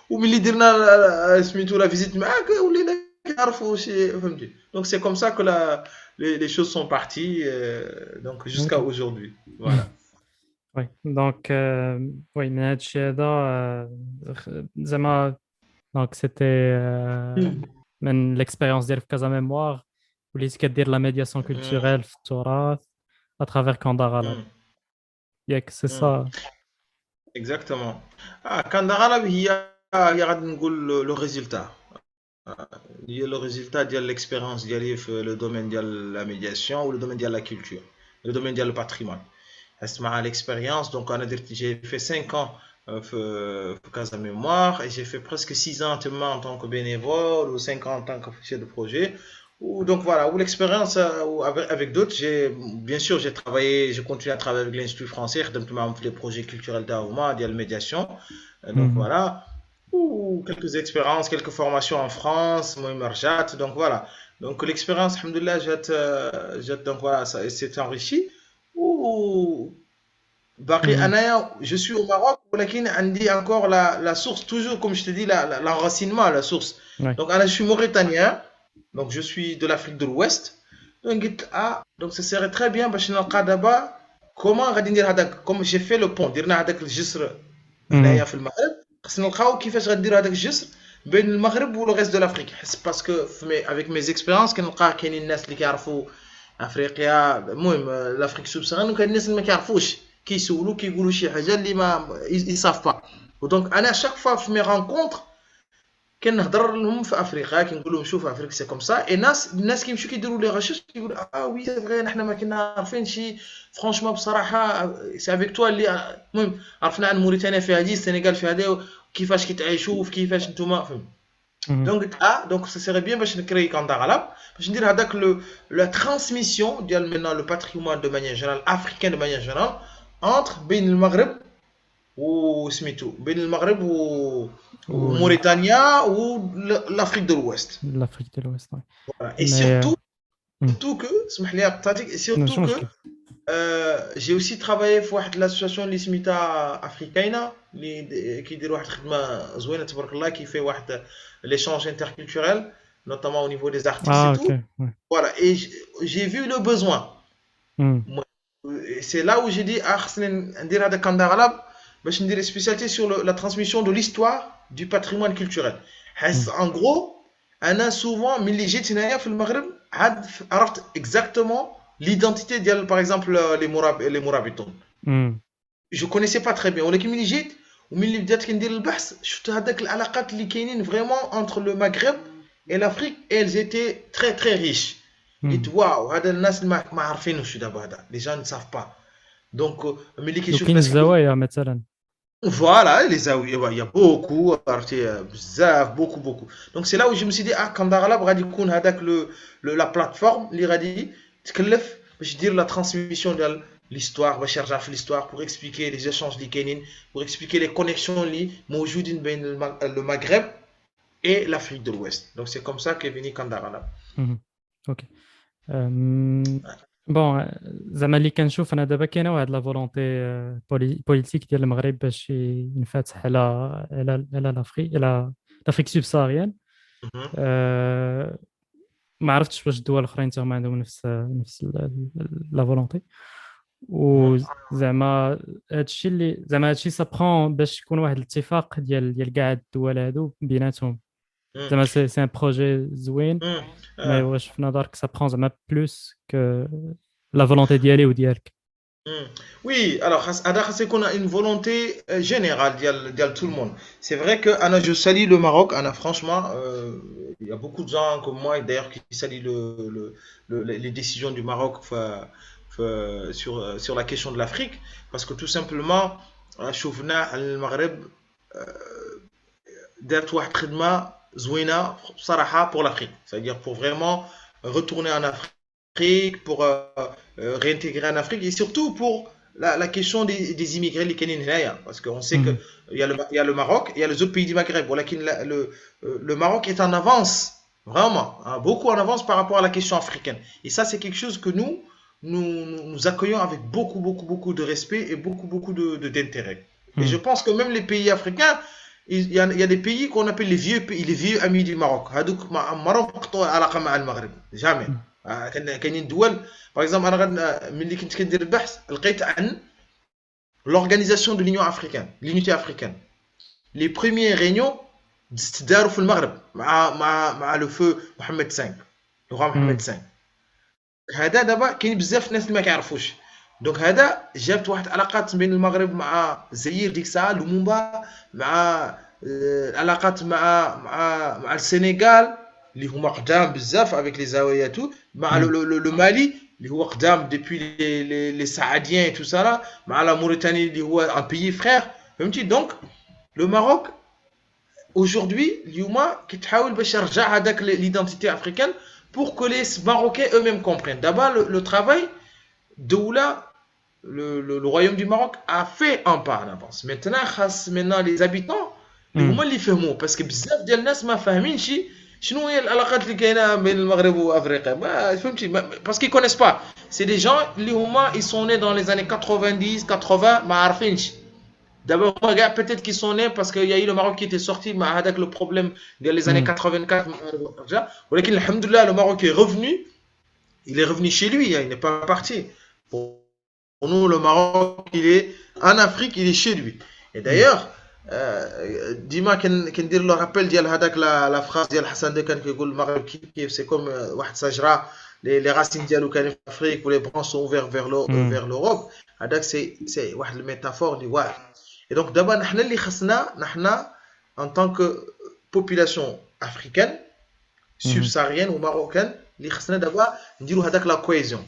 وملي درنا سميتو لا فيزيت معاك ولينا كنعرفوا شي فهمتي دونك سي كوم سا كو les choses sont parties donc jusqu'à Ok. aujourd'hui voilà. Oui, donc, oui, من هذا الشيء هذا زعما donc c'était من l'expérience ديالك في كازا ميموار وليتي كدير لا ميدياسيون Mm, كولتوريل في التراث اترافير كوندا غالاب mm, ياك سي mm. سا. Exactement. كان غالب هي غادي نقول لو ريزولتا هي لو ريزولتا ديال l'expérience ديالي في لو دومين ديال لا ميدياسيون ولو دومين ديال لا كولتور لو دومين ديال الباتريمون حيت مع l'expérience donc انا درت j'ai fait 5 ans في Casa Mémoire et j'ai fait presque 6 ans en tant que bénévole ou 5 ans en tant que chef de projet ou donc voilà ou l'expérience avec d'autres j'ai bien sûr j'ai travaillé j'ai continué à travailler avec l'Institut français خدمت معاهم في les projets culturels d'Aouma ديال الميدياسيون donc Mhm. voilà ou quelques expériences, quelques formations en France, moi, Marjat, donc voilà. Donc l'expérience, alhamdoulilah, donc voilà, ça s'est enrichi. Ou Baqi Mhm. Anaya, je suis au Maroc, ولكن عندي encore la source, toujours comme je te dis, l'enracinement, la source. Ouais. Donc Anna, je suis mauritanien, donc je suis de l'Afrique de l'Ouest. Donc ça serait très bien, parce que d'abord, comment غادي ندير هذاك, comme j'ai fait le pont, درنا هذاك الجسر هنايا Mhm. في المغرب, خصنا نلقاو كيفاش غنديروا هذاك الجسر بين المغرب و le reste de l'Afrique. حس باسكو avec mes expériences كنلقى كاينين الناس اللي كيعرفوا افريقيا المهم l'Afrique subsaharienne وكاين الناس اللي ما كيعرفوش كيسولوا كيقولوا شي حاجه اللي ما يصاف با ودونك انا شاك فوا في مي رانكونتر كنهضر لهم في افريقيا كنقول لهم شوف افريقيا سي كوم سا اي الناس كيمشيو كيديروا لي غاشيش كيقولوا وي سي فغي حنا ما كنا عارفين شي فرونشمون بصراحه سي افيك توا اللي المهم عرفنا عن موريتانيا فيها هادي السنغال فيها هادي كيفاش كيتعايشوا وكيفاش نتوما فهمت Mhm. donc ça serait bien باش نكري كونتاكت غلاب باش ندير هذاك la transmission ديال maintenant le patrimoine de manière générale africain de manière générale entre بين المغرب وسميتو بين المغرب Ou وموريتانيا l'Afrique de l'Ouest. l'Afrique de l'Ouest, ouais. Voilà. Et Mais mhm. surtout que, اسمح لي قطعتك, et Non, surtout شو que مشكل. j'ai aussi travaillé في واحد l'association اللي سميتها افريكاينا اللي كيديروا واحد الخدمه زوينه تبارك الله كيفي واحد l'échange interculturel notamment au niveau des artistes et Ah, ok. tout. Ouais. Voilà, et j'ai vu le besoin. Mhm. Moi, c'est là où j'ai dit ah خصني ندير هذا كان غلب باش ندير spécialité sur la transmission de l'histoire du patrimoine culturel. حيت Mhm. en gros انا souvent ملي جيت هنايا في المغرب عاد عرفت exactement l'identité ديال par exemple les Mourabitons. Mhm. Je connaissais pas très bien ولكن ملي جيت وملي بدات كندير البحث شفت هذاك العلاقات اللي كاينين vraiment entre le Maghreb et l'Afrique et elles étaient très très riches. قلت Mhm. واو هذا الناس اللي ما عارفينوش دابا هذا les gens ne savent pas donc ملي كيشوف وكاين ناس كيقول الزوايا مثلا. voilà les زاوية il y a beaucoup عرفتي بزاف beaucoup donc c'est là où je me suis dit كان داغلب غادي يكون هذاك la plateforme اللي غادي تكلف باش دير la transmission ديال l'histoire باش يرجع في l'histoire pour expliquer les échanges اللي كاينين pour expliquer les connexions اللي موجودين بين le Maghreb et l'Afrique de l'Ouest donc c'est comme ça qu'est venu Kandahar. Mhm. اوكي. بون زعما اللي كنشوف انا دابا كاينه واحد لا فولونتي بوليتيك ديال المغرب باش ينفتح على لافريك سوبساريان. Mhm. ما عرفتش واش الدول الاخرين حتى هما عندهم نفس لا فولونتي. Mhm. وزعما هادشي سابخون باش يكون واحد الاتفاق ديال كاع الدول هادو بيناتهم مم. زعما سي ان بروجي زوين مم. مي واش في نظرك سا برون زعما بلوس كو لا فولونتي ديالي وديالك. Hmm. Oui, alors, c'est qu'on a une volonté générale d'y tout le monde. C'est vrai que Anna, je salue le Maroc. Anna, franchement, il y a beaucoup de gens comme moi, d'ailleurs, qui saluent les décisions du Maroc sur la question de l'Afrique. Parce que tout simplement, Choufna, al-Maghreb, d'être zouina, saraha pour l'Afrique. C'est-à-dire pour vraiment retourner en Afrique, pour réintégrer en Afrique et surtout pour la question des immigrés, les Kenyans. Parce qu'on sait qu'il y a le Maroc, il y a les autres pays du Maghreb. Le Maroc est en avance, vraiment, hein, beaucoup en avance par rapport à la question africaine. Et ça, c'est quelque chose que nous accueillons avec beaucoup, beaucoup, beaucoup de respect et beaucoup, beaucoup d'intérêt. Et je pense que même les pays africains, il y a des pays qu'on appelle les vieux amis du Maroc. هذوك ما ربطوا علاقة مع المغرب jamais. كاينين دول par exemple انا ملي كنت كندير البحث لقيت عن l'organisation de l'Union africaine, l'unité africaine. Les premiers réunions تداروا في المغرب مع le feu Mohamed V, le roi Mohamed V. هذا دابا كاين بزاف الناس اللي ما كيعرفوش. دونك هذا جابت واحد العلاقات بين المغرب مع الجزائر ديك الساعه لومومبا مع العلاقات مع السنغال اللي هما قدام بزاف avec les زوايا tout مع le Mali اللي هو قدام depuis les Saadiens et tout ça là مع la Mauritanie اللي هو un pays frère فهمتي. دونك le Maroc aujourd'hui اليوم كيتحاول باش يرجع هذاك l'identité africaine pour que les Marocains eux-mêmes comprennent. D'abord le travail Doula, le royaume du Maroc a fait un pas en avance. Maintenant les habitants, ils font parce que بزاف ديال الناس ما فاهمينش شنو هي العلاقات اللي كاينه بين المغرب وافريقيا. ما فهمتي parce qu'ils connaissent pas. C'est des gens اللي هما ils sont nés dans les années 90, 80 ما عارفينش. D'abord peut-être qu'ils sont nés parce qu'il y a eu le Maroc qui était sorti avec le problème dans les années 84. ولكن الحمد لله le Maroc est revenu. Il est revenu chez lui, il n'est pas parti. Pour nous, le Maroc, il est en Afrique, il est chez lui. Et d'ailleurs, Dima, qui dit le rappel, la phrase de Hassan Dekan qui dit le Maroc, c'est comme les racines de l'Afrique, où les branches sont ouvertes vers l'Europe. C'est une métaphore. Et donc, d'abord, nous, en tant que population africaine, subsaharienne ou marocaine, اللي خصنا دابا نديرو هذاك لا كويزيون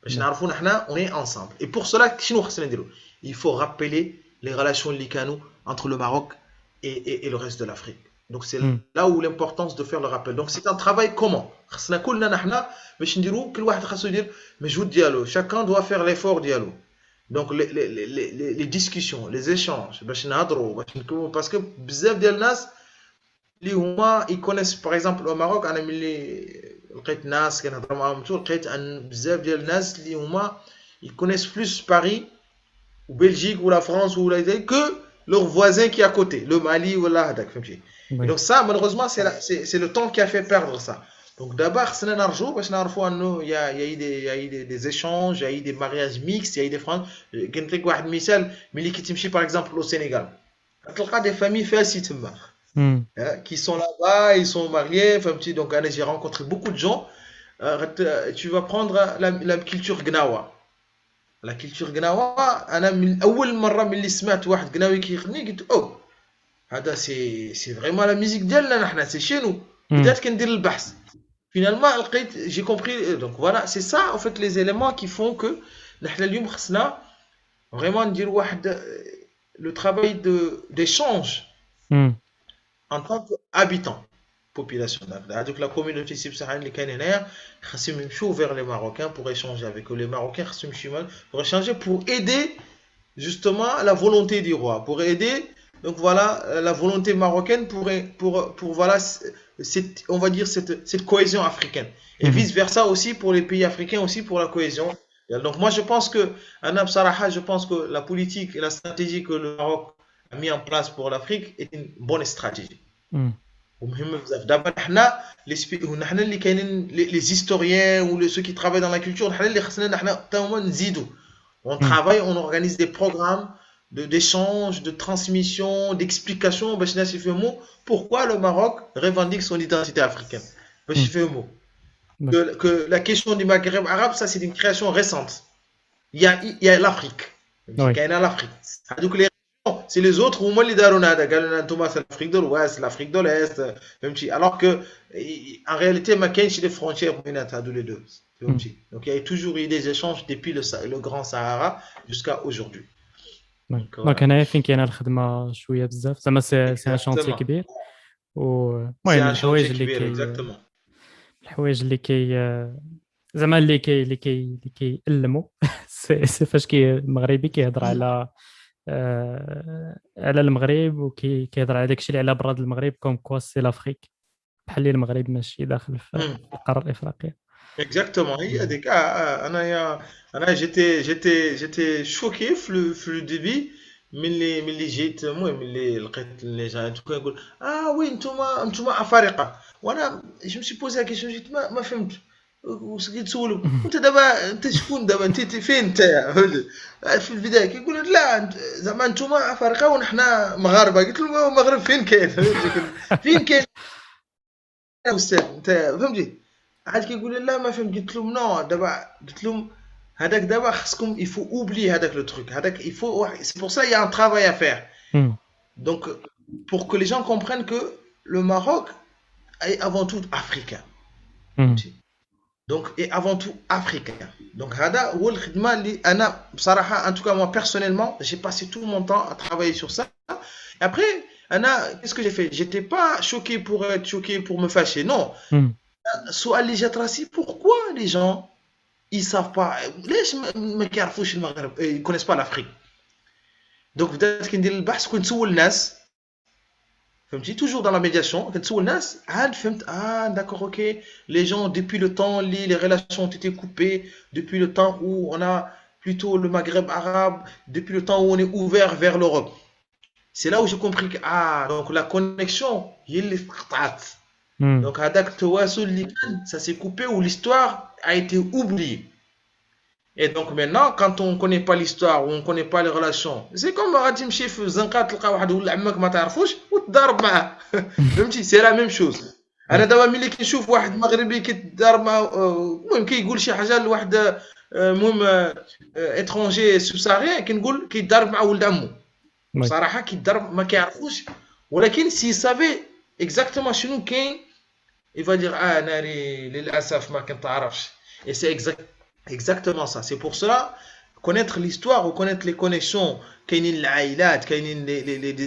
باش نعرفوا نحنا on est ensemble. Et pour cela شنو خصنا نديرو il faut rappeler les relations اللي كانوا entre le Maroc et le reste de l'Afrique. Donc c'est là où l'importance de faire le rappel. Donc c'est un travail commun خصنا كلنا نحنا باش نديرو كل واحد خاصو يدير مجهود ديالو. Chacun doit faire l'effort ديالو. Donc les discussions, les échanges باش نهضروا باش نكونوا parce que بزاف ديال الناس اللي هما ils connaissent par exemple au Maroc انا ملي لقيت ناس كنهضر معاهم لقيت ان بزاف ديال الناس اللي هما ils connaissent plus Paris ou Belgique ou la France ou la que leur voisin qui est à côté, le Mali ou là هذاك فهمتي. Donc ça malheureusement c'est le temps qui a fait perdre ça. Donc d'abord خصنا نرجو باش نعرفوا انه il y a eu des échanges, il y a eu des mariages mixtes, il y a eu des francs. كنت لك واحد المثال ملي كتمشي par exemple au Sénégal تلقى des familles فاسي تما qui sont là-bas, ils sont mariés. Donc, j'ai rencontré beaucoup de gens. Tu vas prendre la culture gnawa. La culture gnawa, أول مرة ملي سمعت واحد gnawi كيغني قلت أوه هذا c'est vraiment la musique ديالنا نحنا c'est chez nous. بدأت كندير البحث. Finalement, j'ai compris. Donc voilà, c'est ça en fait les éléments qui font que نحنا اليوم خصنا vraiment ندير واحد le travail d'échange. En tant qu'habitant, population, donc la communauté subsaharienne, les Khasim vers les Marocains pour échanger avec eux. Les Marocains pour échanger, pour aider justement la volonté du roi, pour aider donc voilà la volonté marocaine pour voilà on va dire cette cohésion africaine et vice versa aussi pour les pays africains aussi pour la cohésion. Donc moi je pense que Anab Saraha, je pense que la politique et la stratégie que le Maroc a mis en place pour l'Afrique est une bonne stratégie. ومهم بزاف دابا حنا نحن اللي كاينين les historiens ou ceux qui travaillent dans la culture حنا اللي خصنا نحنا حتى هما نزيدوا on travaille, on organise des programmes d'échange, de transmission, d'explication. باش الناس يفهموا pourquoi le Maroc revendique son identité africaine. باش مم. يفهموا داك. que la question du Maghreb arabe, ça c'est une création récente. Il y a l'Afrique. وي. كاينه l'Afrique. هذوك les c'est les autres هما اللي دارونا هذا قالوا لنا انتم c'est l'Afrique de l'Ouest, l'Afrique de l'Est فهمتي alors que en réalité ما كاينش les frontières بينات هذو les deux مم. فهمتي donc il y a toujours eu des échanges depuis le Grand Sahara jusqu'à aujourd'hui وي. donc دونك voilà هنايا فين كاينه الخدمه شويه بزاف زعما سي ان شونتي exactement كبير. c'est ومهم un chantier الحوايج qui اللي vient exactement الحوايج اللي زعما اللي كيألموا سي فاش المغربي كيهضر على على المغرب كيهضر على داكشي اللي على براد المغرب كوم كوا سي لافريك بحال اللي المغرب ماشي داخل في Hmm. القاره الافريقيه. Exactement. Il y a des cas, j'étais choqué في le début من اللي جيت المهم اللي لقيت لي جا دوكا يقول وي نتوما افارقه وانا جو مشي بوزي كيسيون جيت ما فهمت وسقيت نسولو وانت دابا انت شكون دابا انت فين انت في البدايه كيقول لك لا زعما نتوما افارقه ونحنا مغاربه قلت له المغرب فين كاين فين كاين يا استاذ انت فهمتي عاد كيقول لي لا ما فهمت قلت لهم نو دابا قلت لهم هذاك دابا خصكم il faut oublier هذاك لو تروك هذاك il faut c'est pour ça il y a un travail à faire مم. donc pour que les gens comprennent que le Maroc est avant tout africain مم. فهمتي donc est avant tout africain donc هذا هو الخدمه اللي انا بصراحه en tout cas moi personnellement j'ai passé tout mon temps à travailler sur ça et après انا qu'est-ce que j'ai fait j'étais pas choqué pour être choqué pour me fâcher non مم. السؤال اللي جات راسي pourquoi les gens ils savent pas ليش ما كيعرفوش المغرب ils connaissent pas l'Afrique donc بدات كندير البحث كنت نسول الناس فهمتي toujours dans la médiation كنتسول الناس عاد فهمت d'accord ok les gens depuis le temps les relations ont été coupées depuis le temps où on a plutôt le Maghreb arabe depuis le temps où on est ouvert vers l'Europe c'est là où j'ai compris que donc la connexion هي اللي اتقطعت مم. donc هذاك التواصل اللي كان ça s'est coupé où l'histoire a été oubliée et donc maintenant quand on connaît pas l'histoire ou on connaît pas les relations c'est comme غادي تمشي في الزنقه تلقى واحد ولد عمك ما تعرفوش وتضارب معاه فهمتي سي لا ميم شوز انا وي. دابا ملي كنشوف واحد مغربي كيتضارب مع المهم كيقول شي حاجه لواحد المهم اترونجي سوبساريان كنقول كيتضارب مع ولد عمو وي. بصراحه كيتضرب ما كيعرفوش ولكن سي سافي اكزاكتومون شنو كاين il va dire ناري للاسف ما كنتعرفش et c'est exactement ça c'est pour cela connaître l'histoire ou connaître les connexions كاينين العائلات كاينين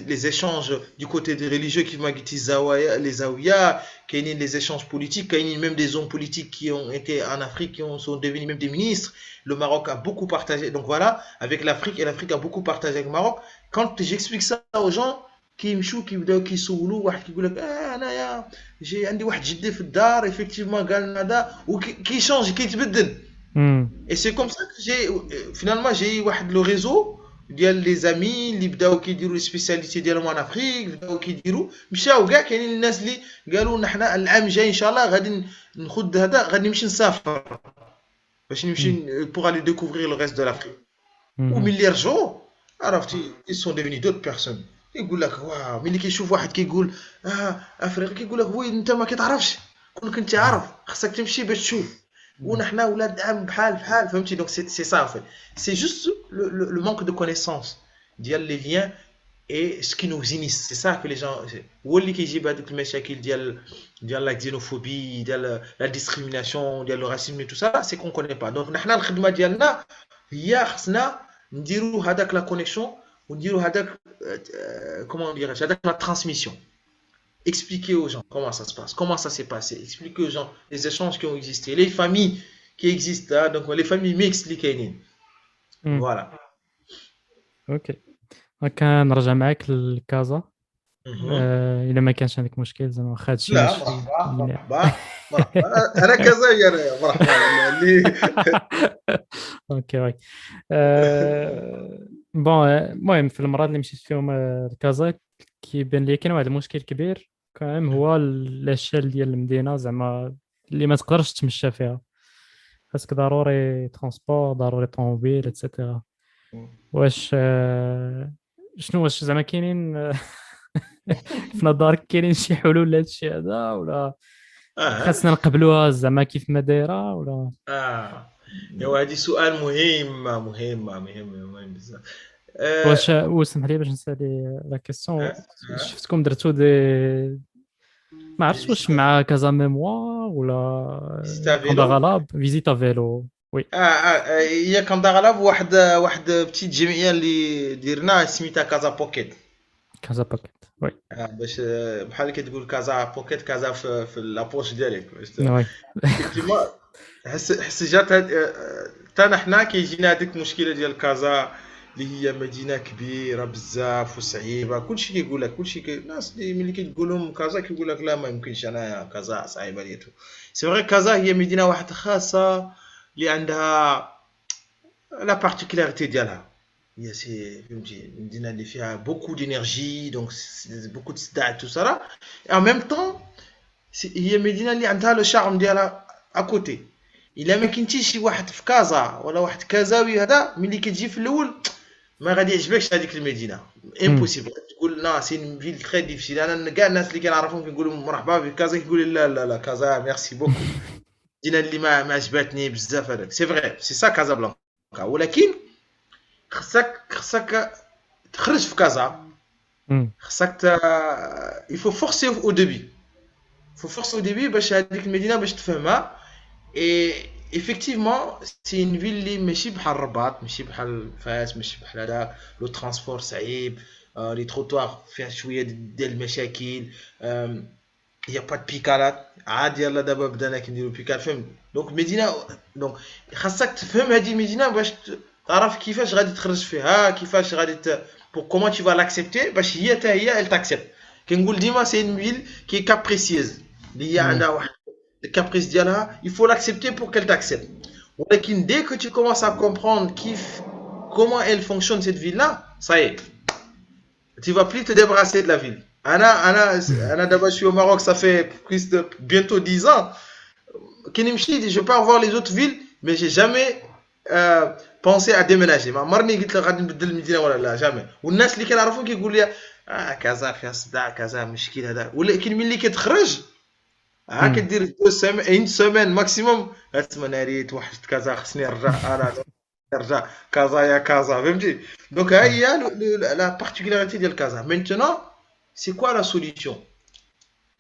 les échanges du côté des religieux qui vont قلتي الزوايا les زاوية كاينين les échanges politiques كاينين même des hommes politiques qui ont été en Afrique qui sont devenus même des ministres le Maroc a beaucoup partagé donc voilà avec l'Afrique et l'Afrique a beaucoup partagé avec le Maroc quand j'explique ça aux gens كيمشيو كيبداو كيسولوا واحد كيقول لك انايا جي عندي واحد جدي في الدار ايفيكتيفمون قال لنا هذا وكيشونجي كيتبدل مم. et c'est comme ça que j'ai finalement j'ai eu واحد لو ريزو ديال لي زامي اللي بداو كيديروا السبيسياليتي ديالهم ان افريك بداو كيديروا مشاو كاع كاينين الناس اللي قالوا حنا العام الجاي ان شاء الله غادي نخد هذا غادي نمشي نسافر باش نمشي مم. pour aller découvrir le reste de l'Afrique مم. وملي رجعوا عرفتي ils sont devenus d'autres personnes يقول لك واو ملي كيشوف واحد كيقول افريقيا كيقول لك وي انت ما كتعرفش كون كنت عارف خصك تمشي باش تشوف ونحنا ولاد عم بحال فهمتي donc c'est ça en fait c'est juste le manque de connaissance ديال les liens et ce qui nous unit c'est ça que les gens هو اللي كيجيب هذوك المشاكل ديال la xénophobie ديال la discrimination ديال le racisme et tout ça c'est qu'on connaît pas donc نحنا الخدمه ديالنا هي خصنا نديروا هذاك la connexion ونديروا هذاك comment dire هذاك la transmission expliquer aux gens comment ça se passe, comment ça s'est passé, expliquer aux gens les échanges qui ont existé, les familles qui existent là, donc les familles mixtes اللي كاينين. مم. Voilà. اوكي دونك نرجع معاك لكازا. Mhm. الا ما كانش عندك مشكل زعما واخا هادشي لا ماشي مرحبا مليح. مرحبا انا كذا مرحبا اللي اوكي وي. بون المهم في المرات اللي مشيت فيهم لكازا كيبان لي كاين واحد المشكل كبير كان هو الاشياء ديال المدينه زعما اللي ما تقدرش تمشى فيها خاصك ضروري ترونسبور ضروري طوموبيل اتسيتيرا واش شنو واش زعما كاينين في نظرك كاينين شي حلول لهذا الشيء هذا ولا اه خاصنا نقبلوها زعما كيف ما دايره ولا اه ايوا هذه سؤال مهم بزاف. واش آه وسمح لي باش نسالي لا كيسيون آه آه. شفتكم درتو دي ما عرفتش واش مع كازا ميموار فيزيت à ولا كوندا vélo. غلاب فيزيتا فيلو وي هي كان غلب واحد بتيت جمعيه اللي درنا سميتها كازا بوكيت. كازا باكيت وي باش بحال كي تقول كازا بوكيت، كازا في لابوش ديالك باش وي effectivement. حس جات حتى حنا كيجينا هذيك المشكله ديال كازا، اللي هي مدينه كبيره بزاف وصعيبه. كلشي كيقول لك، الناس اللي ملي كتقول لهم كازا كيقول لك لا ما يمكنش، انايا كازا صعيبه ليتو. سي فري كازا هي مدينه واحده خاصه اللي عندها لا بارتيكولاريتي ديالها. هي سي فهمتي المدينه اللي فيها بوكو دينيرجي، دونك بوكو de صداع تو سا. en même temps هي مدينه اللي عندها لو شارم ديالها اكوتي. الا ما كنتيش شي واحد في كازا ولا واحد كازاوي هذا، ملي كتجي في الاول ما غادي يعجبكش هذيك المدينه. امبوسيبل تقول لا سي فيل تري ديفيسيل. انا كاع الناس اللي كنعرفهم كنقول لهم مرحبا بكازا، كيقول لي لا لا لا كازا ميرسي بوكو. المدينه اللي ما عجبتني بزاف هذاك. سي فري سي سا كازابلانكا، ولكن خصك تخرج في كازا. خصك il faut forcer au début. faut forcer au début باش هذيك المدينه باش تفهمها. اي effectivement سي une ville اللي ماشي بحال الرباط، ماشي بحال فاس، ماشي بحال هذا. لو ترانسبور صعيب، لي تروتوار فيها شويه ديال المشاكل. يا با بيكالات عادي. يلا دابا بدانا كنديرو بيكال، فهمت؟ دونك مدينه، دونك خاصك تفهم هذه المدينه باش تعرف كيفاش غادي تخرج فيها، كيفاش غادي pour comment tu vas l'accepter باش هي حتى هي elle t'accepte. كنقول ديما سي une ville qui est capricieuse، اللي هي عندها واحد الكابريس ديالها. il faut l'accepter pour qu'elle t'accepte. ولكن dès que tu commences à comprendre comment elle fonctionne cette ville là, ça y est, tu vas plus te débarrasser de la ville. انا دابا je suis au Maroc, ça fait plus de bientôt 10 ans. Je peux voir les autres villes, mais j'ai jamais pensé à déménager. ما عمرني قلت لك غادي نبدل المدينه ولا لا، جامي. والناس اللي كنعرفهم كيقول لي كازا فيها صداع، كازا مشكل هذا. ولكن ملي كتخرج كدير 2 سيمين ماكسيموم، تسمى ناريت واحد كازا، خصني نرجع. انا نرجع كازا يا كازا، فهمتي؟ دونك ها هي لا بارتيكولاريتي ديال كازا. Maintenant, c'est quoi la solution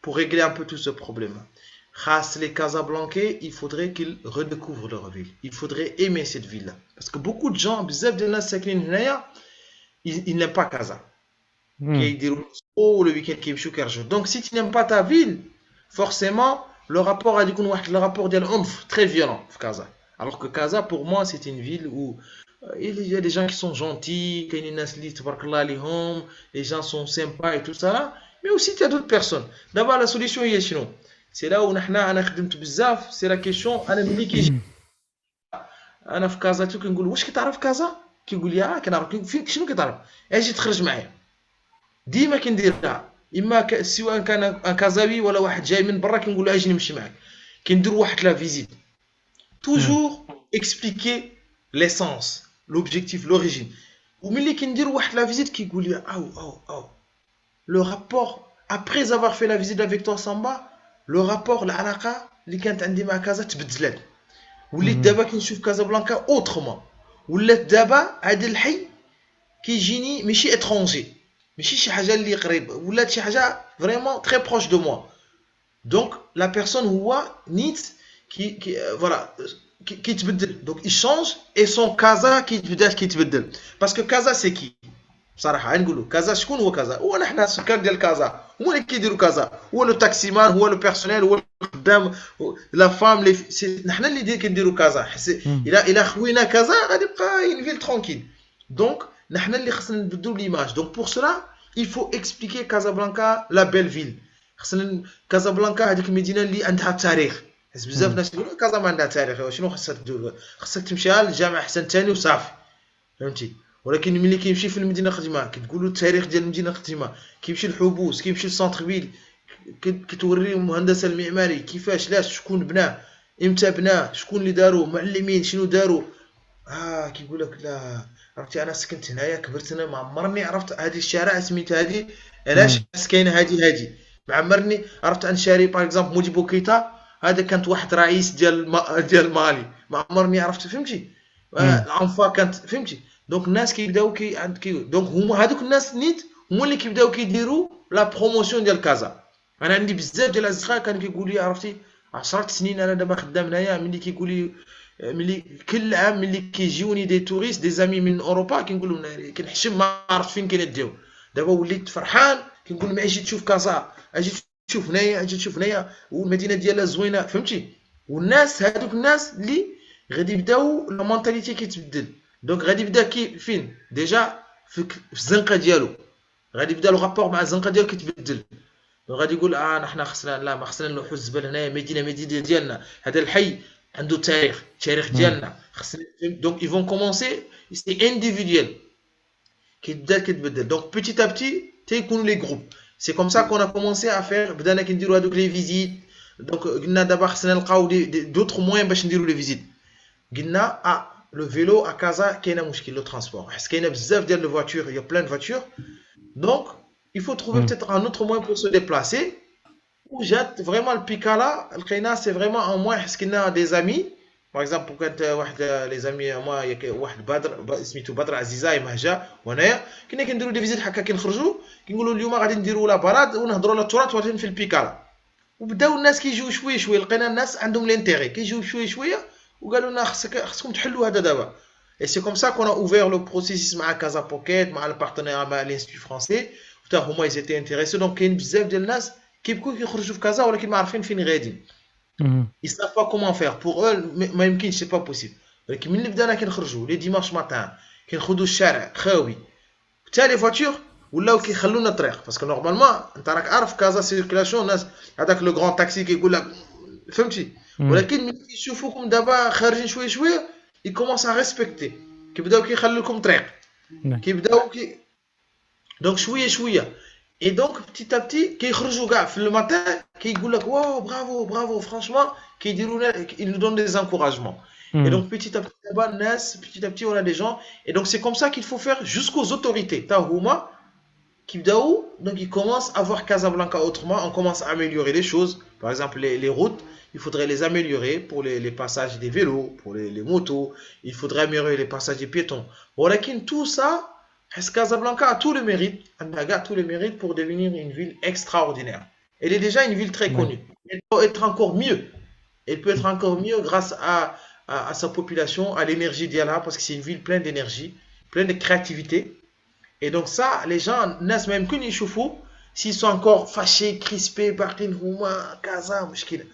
pour régler un peu tout ce problème? Les Casablancais, il faudrait qu'ils redécouvrent leur ville. Il faudrait aimer cette ville-là. Parce que beaucoup de gens, ils n'aiment pas Casa. Le week-end, donc si tu n'aimes pas ta ville, forcément, le rapport a le rapport très violent, Casa. Alors que Casa, pour moi, c'est une ville où il y a des gens qui sont gentils, les gens sont sympas et tout ça là. Mais aussi, il y a d'autres personnes. D'abord, la solution est chez nous. C'est là où انا خدمت بزاف. سي لا كيسيون. انا ملي كيجي انا في كازا كنقول واش كتعرف كازا، كيقول لي كنعرف. فين شنو كتعرف؟ اجي تخرج معايا. ديما كنديرها، اما سواء كان ان كازاوي ولا واحد جاي من برا، كنقول له اجي نمشي معاك. كندير واحد لا فيزيت، توجور اكسبليكي ليسونس، لوبجيكتيف، لوريجين. وملي كندير واحد لا فيزيت كيقول لي او لو رابور ابري افوار في لا فيزيت افيك توا سامبا. لو رابور، العلاقه اللي كانت عندي مع كازا تبدلت. وليت دابا كنشوف كازابلانكا اوترومون. ولات دابا هذا الحي كيجيني ماشي اترونجي، ماشي شي حاجه اللي قريب، ولات شي حاجه فريمون تري بروش دو موا. دونك لا بيرسون هو نيت كي فوالا كيتبدل. دونك يشونج اي سون كازا كيبدا كيتبدل. باسكو كازا سي كي بصراحه نقولوا كازا. شكون هو كازا؟ هو نحن السكان ديال كازا. هما اللي كيديروا كازا. هو لو تاكسيمان، هو لو بيرسونيل، هو الخدام، لا فام، نحن اللي كنديروا كازا. الى خوينا كازا غادي يبقى une ville tranquille. دونك نحن اللي خصنا نبدلوا ليماج. دونك بور سلا il faut expliquer كازابلانكا لا بيل فيل. خصنا كازابلانكا هذيك المدينه اللي عندها تاريخ. حيت بزاف ناس يقولوا كازا ما عندها تاريخ. شنو خصك دير؟ خصك تمشي للجامع حسن الثاني وصافي، فهمتي؟ ولكن ملي كيمشي في المدينه القديمه كتقولوا التاريخ ديال المدينه القديمه، كيمشي للحبوس، كيمشي للسونتر فيل، كتوريهم الهندسه المعماري كيفاش، لاش، شكون بناه، امتى بناه، شكون اللي داروه، معلمين شنو داروا. كيقول لك لا، عرفتي انا سكنت هنايا كبرت هنا، ما عمرني عرفت هذه الشارع سميت هذه علاش مم. كاينه هذه. ما عمرني عرفت ان شاري باغ اكزومبل مودي بوكيتا، هذا كانت واحد رئيس ديال مالي، ما عمرني عرفت فهمتي. مم. العنفا كانت فهمتي. دونك الناس كيبداو دونك هما هذوك الناس نيت هما اللي كيبداو كيديروا لا بروموسيون ديال كازا. انا عندي بزاف ديال الاصدقاء كانوا كيقول لي عرفتي 10 سنين انا دابا خدام هنايا، ملي كيقول لي ملي كل عام ملي كيجيوني دي توريست دي زامي من اوروبا كنقول لهم كنحشم ما عرفت فين كاين ديو. دابا وليت فرحان كنقول لهم اجي تشوف كازا، اجي تشوف هنايا، اجي تشوف هنايا، والمدينه ديالها زوينه فهمتي. والناس هذوك الناس اللي غادي يبداو لا مونتاليتي كيتبدل. دونك غادي يبدا كي فين ديجا في الزنقه ديالو، غادي يبدا لو رابور مع الزنقه ديالو كيتبدل. غادي يقول نحنا خصنا لا ما خصنا نلوحوا الزبل هنايا، مدينه ديالنا، هذا الحي عنده تاريخ مم. ديالنا خصنا. دونك ils vont commencer سي individuel كيبدا كيتبدل. دونك بيتي ا بيتي تيكونوا لي جروب. سي كوم سا كون ا كومونسي ا فير، بدانا كنديروا هذوك لي فيزيت. دونك قلنا دابا خصنا نلقاو دوطخ موين باش نديروا لي فيزيت. قلنا لو فيلو ا كازا كاينه مشكل لو ترونسبور، حيت كاينه بزاف ديال لو فواتور، يا بلان فواتور. Donc, il faut trouver مم. peut-être un autre moyen pour se déplacer. Ou جات vraiment البيكا لا لقينا سي فريمون ان موان، حيت كنا دي زامي. باغ اكزومبل كانت واحد لي زامي ما واحد بدر سميتو بدر عزيزاي مهجا وانايا كنا كنديروا دي فيزيت هكا كنخرجوا كنقولوا اليوم غادي نديروا لا باراد ونهضروا على التراث ولكن في البيكالا. وبداو الناس كيجيو شويه شويه، لقينا الناس عندهم لانتيغي كيجيو شويه شويه وقالوا لنا خصكم تحلوا هذا دابا. Et c'est comme ça qu'on a ouvert le processus مع Casa Pocket مع البارتنير مع l'Institut français. حتى هما ils étaient intéressés. donc كاين بزاف ديال الناس كيبقاو كيخرجوا في كازا ولكن ما عارفين فين غاديين. مم. ils savent pas comment faire pour eux. ما يمكنش c'est pas possible. ولكن ملي بدانا كنخرجوا لي ديمارش ماتان كنخدوا الشارع خاوي حتى لي فواتور ولاو كيخلونا الطريق. باسكو نورمالمون انت راك عارف كازا سيركيلاسيون الناس هذاك لو غران تاكسي كيقول لك فهمتي. مم. ولكن ملي كيشوفوكم دابا خارجين شويه شويه يكومونس ا ريسبكتي، كيبداو كيخلوا لكم طريق، نعم. كيبداو دونك شويه شويه. اي دونك بتيت ا بتي كيخرجوا كاع في الماتان كيقول لك واو برافو برافو فرانشمون، كيديروا لنا ils nous donnent des encouragements. Et مم. donc petit à petit دابا الناس petit à petit on a des gens. Et donc c'est comme ça qu'il faut faire jusqu'aux autorités تا هما كيبداو. donc ils commencent à voir Casablanca autrement. On commence à améliorer les choses. Par exemple les routes, il faudrait les améliorer pour les passages des vélos, pour les motos. Il faudrait améliorer les passages des piétons. ولكن tout ça, Casablanca a tout le mérite, a tout le mérite pour devenir une ville extraordinaire. Elle est déjà une ville très Ouais. connue. Elle peut être encore mieux. Elle peut être encore mieux grâce à sa population, à l'énergie d'Yala, parce que c'est une ville pleine d'énergie, pleine de créativité. Et donc ça, les gens, Nas même que s'ils sont encore fâchés, crispés, Barkin, Houma, Kaza, Mouchkila.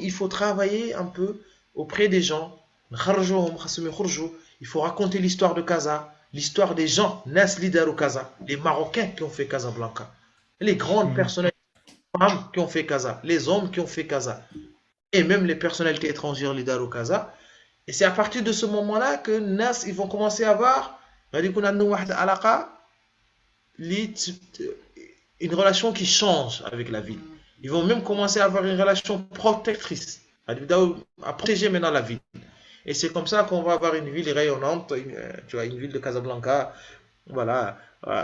Il faut travailler un peu auprès des gens. Il faut raconter l'histoire de Kaza, l'histoire des gens, Nas Lidaru Kaza, les Marocains qui ont fait Casablanca, les grandes مم. personnalités, les femmes qui ont fait Kaza, les hommes qui ont fait Kaza, et même les personnalités étrangères Lidaru Kaza. Et c'est à partir de ce moment-là que Nas, ils vont commencer à voir une relation qui change avec la ville. Ils vont même commencer à avoir une relation protectrice, à protéger maintenant la ville. Et c'est comme ça qu'on va avoir une ville rayonnante, tu vois, une ville de Casablanca, voilà,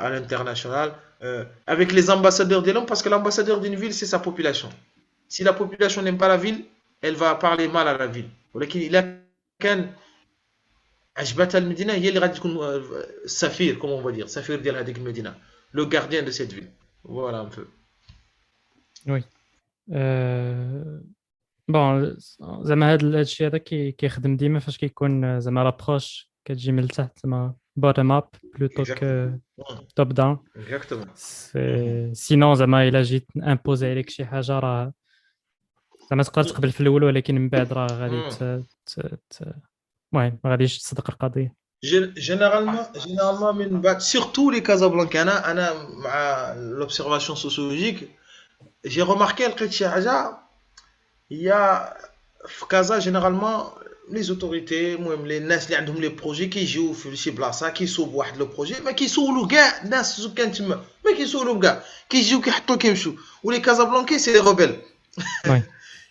à l'international, avec les ambassadeurs de l'homme, parce que l'ambassadeur d'une ville, c'est sa population. Si la population n'aime pas la ville, elle va parler mal à la ville. ولكن إلا كان عجبتها المدينه هي اللي غادي تكون السفير كومون فو دير سفير ديال هذيك المدينه لو غارديان دو سيت فيل. فوالا ان بو. وي بون زعما هذا الشيء هذا كيخدم ديما فاش كيكون زعما لابروش كتجي من التحت زعما بوتوم اب بلوتو توب داون. اكزاكتومون. سينون زعما الا جيت امبوزي عليك شي حاجه راه زعما تقدر تقبل في الاول ولكن من بعد راه غادي المهم ما غاديش تصدق القضيه. généralement من بعد surtout les Casablanca انا مع l'observation sociologique j'ai remarqué لقيت شي حاجه هي في كازا généralement les autorités المهم les الناس اللي عندهم لي بروجي كيجيو في شي بلاصه كيصوبوا واحد لو بروجي ما كيسولوا كاع الناس سكان تما ما كيسولوا كاع كيجيو كيحطوا كيمشوا. ولي كازابلانكي سي روبيل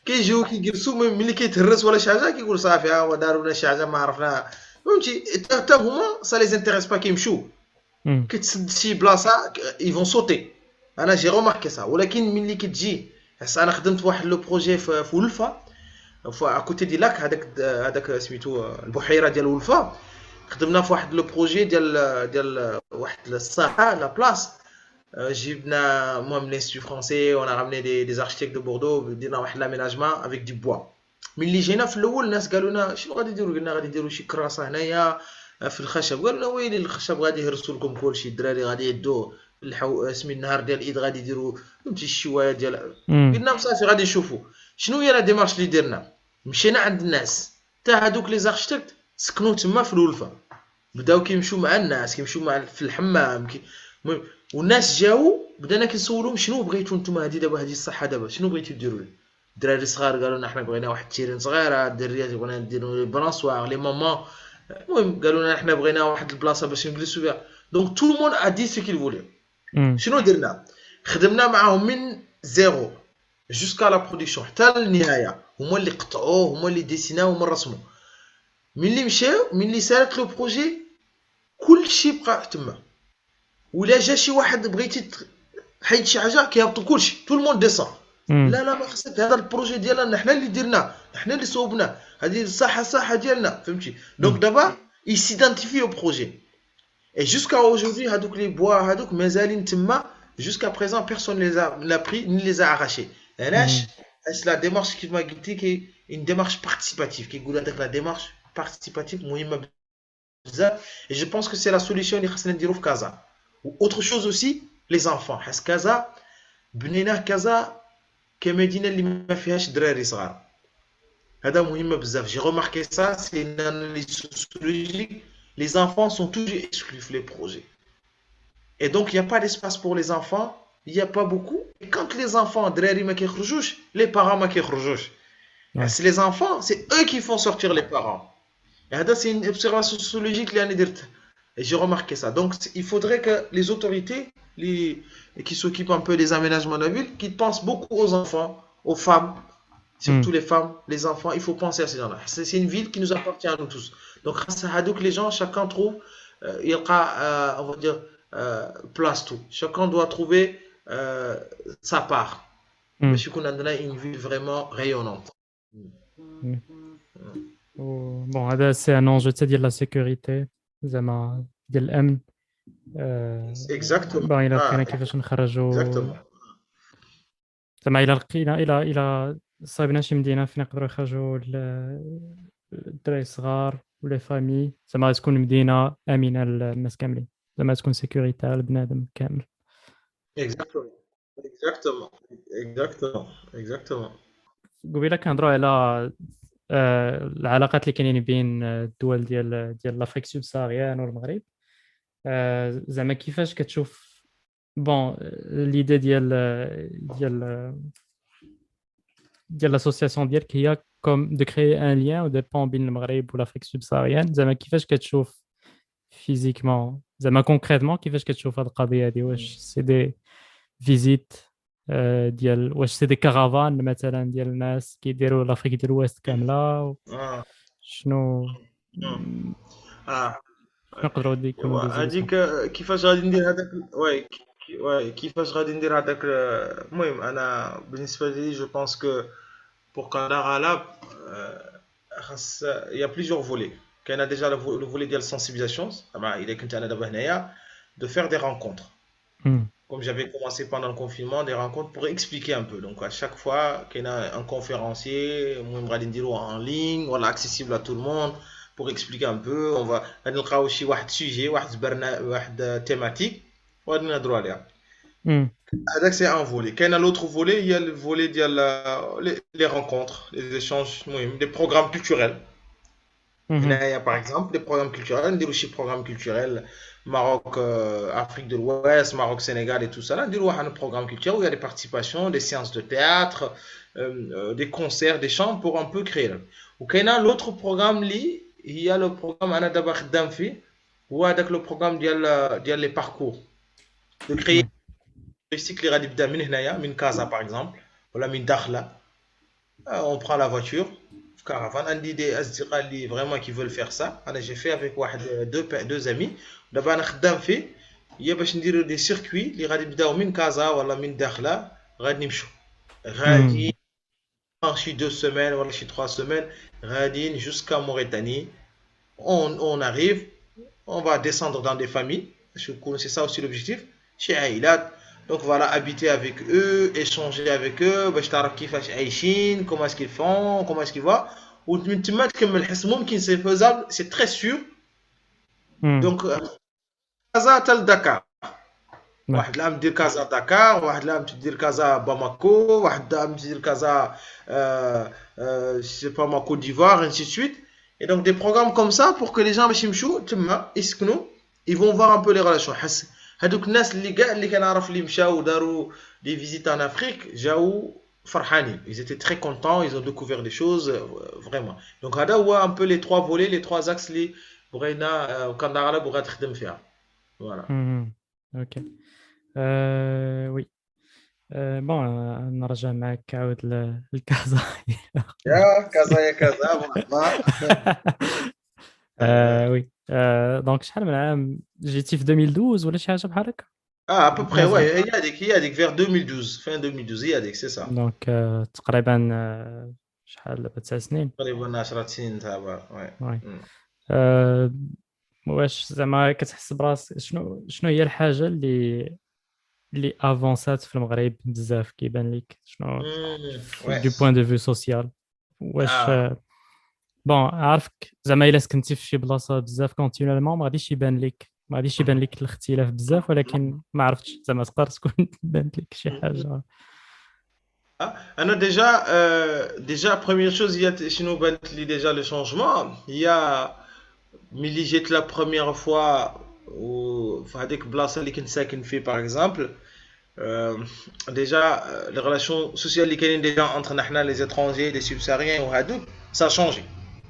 كيجيو كيجلسوا ملي كيتهرس ولا شي حاجه كيقول صافي ها هو داروا لنا شي حاجه ما عرفناها فهمتي حتى هما ça les intéresse pas كيمشيو مم. كتسد شي بلاصه ils vont sauter. انا جي روماركي ça. ولكن ملي كتجي حس انا خدمت واحد لو بروجي في ولفه كوتي دي لاك هذاك سميتو البحيره ديال ولفه. خدمنا في واحد لو بروجي ديال واحد الساحه لا بلاص. جبنا المهم لينستيتو فرونسي وانا رامني دي اركتيك دو بوردو درنا واحد لاميناجمون افيك دي بوا. ملي جينا في الاول الناس قالوا لنا شنو غادي ديروا؟ قلنا غادي نديروا شي كراسه هنايا في الخشب. قالوا لنا ويلي الخشب غادي يهرسوا لكم كلشي، الدراري غادي يدوه سمي النهار ديال الايد غادي يديروا فهمتي الشوايه ديال. مم. قلنا صافي غادي نشوفوا شنو هي لا ديمارش اللي درنا. مشينا عند الناس حتى هادوك لي زاركتيكت سكنوا تما في الولفه، بداو كيمشيو مع الناس كيمشيو مع في الحمام المهم والناس جاو بدانا كنسولهم شنو بغيتوا نتوما هادي دابا هادي الصحه دابا شنو بغيتوا ديروا لي. الدراري صغار قالوا لنا حنا بغينا واحد التيرين صغيره، الدريات بغينا نديروا لي برانسوار لي ماما. المهم قالوا لنا حنا بغينا واحد البلاصه باش نجلسوا فيها. دونك تو المون ا دي سو كيل فولي. مم. شنو درنا؟ خدمنا معاهم من زيرو جوسكا لا برودكسيون حتى للنهايه. هما اللي قطعوه، هما اللي ديسيناو، هما رسموا. ملي مشاو ملي سالت لو بروجي كلشي بقى تما. ولا جا شي واحد بغيتي حيد شي حاجه كيهبطوا كلشي تو المون ديسون. مم. لا ما خصك، هذا البروجي ديالنا حنا اللي درناه، حنا اللي صوبناه، هذه الصحه ديالنا فهمتي. دونك دابا يسيدانتيفي او بروجي. Et jusqu'à aujourd'hui, هادوك لي بوا هادوك مازالين تما. Jusqu'à présent, personne ne les a pris ni les a arrachés. علاش؟ مم. حيت لا ديمارش كيف ما قلتي كي une démarche participative. كيقول هذاك لا ديمارش participative مهمه بزاف. Et je pense que c'est la solution اللي خصنا نديرو في كازا. Autre chose aussi, les enfants. حيت كازا بنيناه كازا كمدينه اللي ما فيهاش دراري صغار. هذا مهم بزاف. J'ai remarqué ça, c'est une analyse sociologique. Les enfants sont toujours exclus les projets. Et donc, il n'y a pas d'espace pour les enfants. Il n'y a pas beaucoup. Et quand les enfants, دراري ما كيخرجوش, les parents ما كيخرجوش. Ouais. C'est les enfants, c'est eux qui font sortir les parents. Et هذا c'est une observation sociologique اللي أنا درتها. Et j'ai remarqué ça. Donc, il faudrait que les autorités qui s'occupent un peu des aménagements de la ville, qui pensent beaucoup aux enfants, aux femmes, surtout مم. les femmes, les enfants. Il faut penser à ces gens-là. C'est une ville qui nous appartient à nous tous. Donc, grâce à Hadouk, les gens, chacun trouve, il y a, on va dire, place tout. Chacun doit trouver sa part. مم. باش يكون عندنا une ville vraiment rayonnante. مم. بون هذا سي ان انجو ديال لا سيكوريتي زعما ديال الامن. Exactement. بون الا لقينا Ah, كيفاش نخرجوا exactement. زعما الا لقينا الا صايبنا شي مدينه فين يقدروا يخرجوا الدراري الصغار ولا فامي، زعما تكون مدينه امنه للناس كاملين، زعما تكون سيكوريتي لبنادم كامل. Exactement. Exactement. Exactement. Exactement. قبيله كنهضروا على العلاقات اللي كاينين بين الدول ديال لافريك سوبساريان والمغرب. زعما كيفاش كتشوف بون ليدي ديال لاسوسياسيون ديالك هي كوم دو كريي ان لين او دو بون بين المغرب ولافريك سوبساريان، زعما كيفاش كتشوف فيزيكمون زعما كونكريتمون كيفاش كتشوف هاد القضيه هادي؟ واش سي دي فيزيت ديال واش سي دي كارافان مثلا ديال الناس كيديروا لافريك ديال الويست كامله؟ Ah. شنو Ah. نقدروا يكونوا دي هذيك زيكزامبل؟ كيفاش غادي ندير هذاك واي كيفاش غادي ندير هذاك المهم انا بالنسبه لي جو بونس كو بور كان لاب خاص يا بليزيور فولي. كاين ديجا لو فولي ديال السنسيبيزاسيون زعما الا كنت انا دابا هنايا دو فير دي رونكونتر comme j'avais commencé pendant le confinement, des rencontres pour expliquer un peu. Donc à chaque fois qu'il y a un conférencier, en ligne, voilà, accessible à tout le monde, pour expliquer un peu. On va نلقاو aussi واحد sujet, واحد thématique, وغادي نهضروا عليها. هذاك c'est un volet. كاين l'autre volet, il y a le volet ديال les rencontres, les échanges, المهم des programmes culturels. هنايا par exemple des programmes culturels, نديرو شي programme culturel Maroc, Afrique de l'Ouest, Maroc, Sénégal et tout ça. Là, un programme culturel où il y a des participations, des séances de théâtre, des concerts, des chants pour un peu créer. Ou qu'il y a l'autre programme, il y a le programme Anna Dabakh Damfi, ou avec le programme dial les parcours. De créer des cycles qui radibda min hnaya, min Casa par exemple, ou la min Dakhla. On prend la voiture, caravane. عندي des أصدقاء اللي vraiment qui veulent faire ça. أنا j'ai fait avec واحد deux amis. دابا أنا خدام فيه. هي باش نديرو دي سيركوي اللي غادي نبداو من كازا ولا من داخله غادي نمشيو مم. غادي شي 2 semaines ولا شي 3 semaines غاديين jusqu'à Mauritanie. On arrive, on va descendre dans des familles. C'est ça aussi l'objectif. Chez Aïlat. Donc voilà, habiter avec eux, échanger avec eux, باش تعرف كيفاش عايشين, comment est-ce qu'ils font, comment est-ce qu'ils voient. ومن تما تكمل حس ممكن c'est faisable, c'est très sûr. مم. Donc كازا حتى لدكار. Ouais. واحد العام تدير كازا دكار، واحد العام تدير كازا باماكو، واحد العام تدير كازا c'est pas ma Côte d'Ivoire, ainsi de suite. Et donc des programmes comme ça pour que les gens باش يمشوا تما يسكنوا، ils vont voir un peu les relations. حس هذوك الناس اللي كاع اللي كنعرف اللي مشاو وداروا des visites en Afrique جاو فرحانين. Ils étaient très contents, ils ont découvert des choses vraiment. Donc هذا هو un peu les trois volets, les trois axes اللي بغينا وكندارا بغات تخدم فيها. Voilà. مم. اوكي. وي. بون نرجع معك عاود للكازا. يا كذا يا كذا مرحبا. وي. دونك شحال من عام جيتي في 2012 ولا شي حاجه بحال هكا؟ À peu près, مازال. ouais, il y a des vers 2012, fin 2012, il y a des, c'est ça. دونك تقريبا شحال دابا 9 سنين. تقريبا 10 سنين تابع، ouais. وي. Mm. واش زعما كتحس براسك شنو هي الحاجه اللي افونسات في المغرب بزاف كيبان لك شنو Ouais. دو بوين دو فيو سوسيال واش Ah, بون عارفك زعما الا سكنتي في شي بلاصه بزاف كونتينيوالمون ما غاديش يبان لك الاختلاف بزاف ولكن ما عرفتش زعما تقدر تكون بانت لك شي حاجه. Anna, déjà, première chose, il y a chez nous Bentley, déjà le changement. Il y a Millie la première fois où Fadek Blassa qui ne fait par exemple. Euh, déjà, les relations sociales déjà entre les étrangers, les subsahariens ou Hadouk, ça a changé.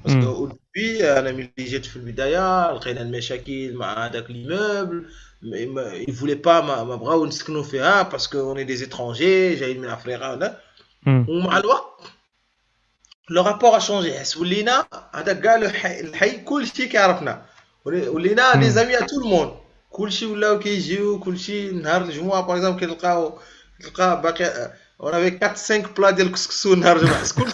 Parce qu'au début, on a mis les jets de Bidaya, le Meshakil, avec l'immeuble, mais ils ne voulaient pas ma braoun ce que nous fait parce qu'on est des étrangers, j'ai une frère là. Ou le rapport a changé. Soulina, avec le hay, كل شيء كعرفنا. ولينا des amis à tout le monde. كل شيء ولاو كيجيو كل شيء نهار الجمعة par exemple تلقى باقي on avait 4-5 plats ديال الكسكسو نهار الجمعة كل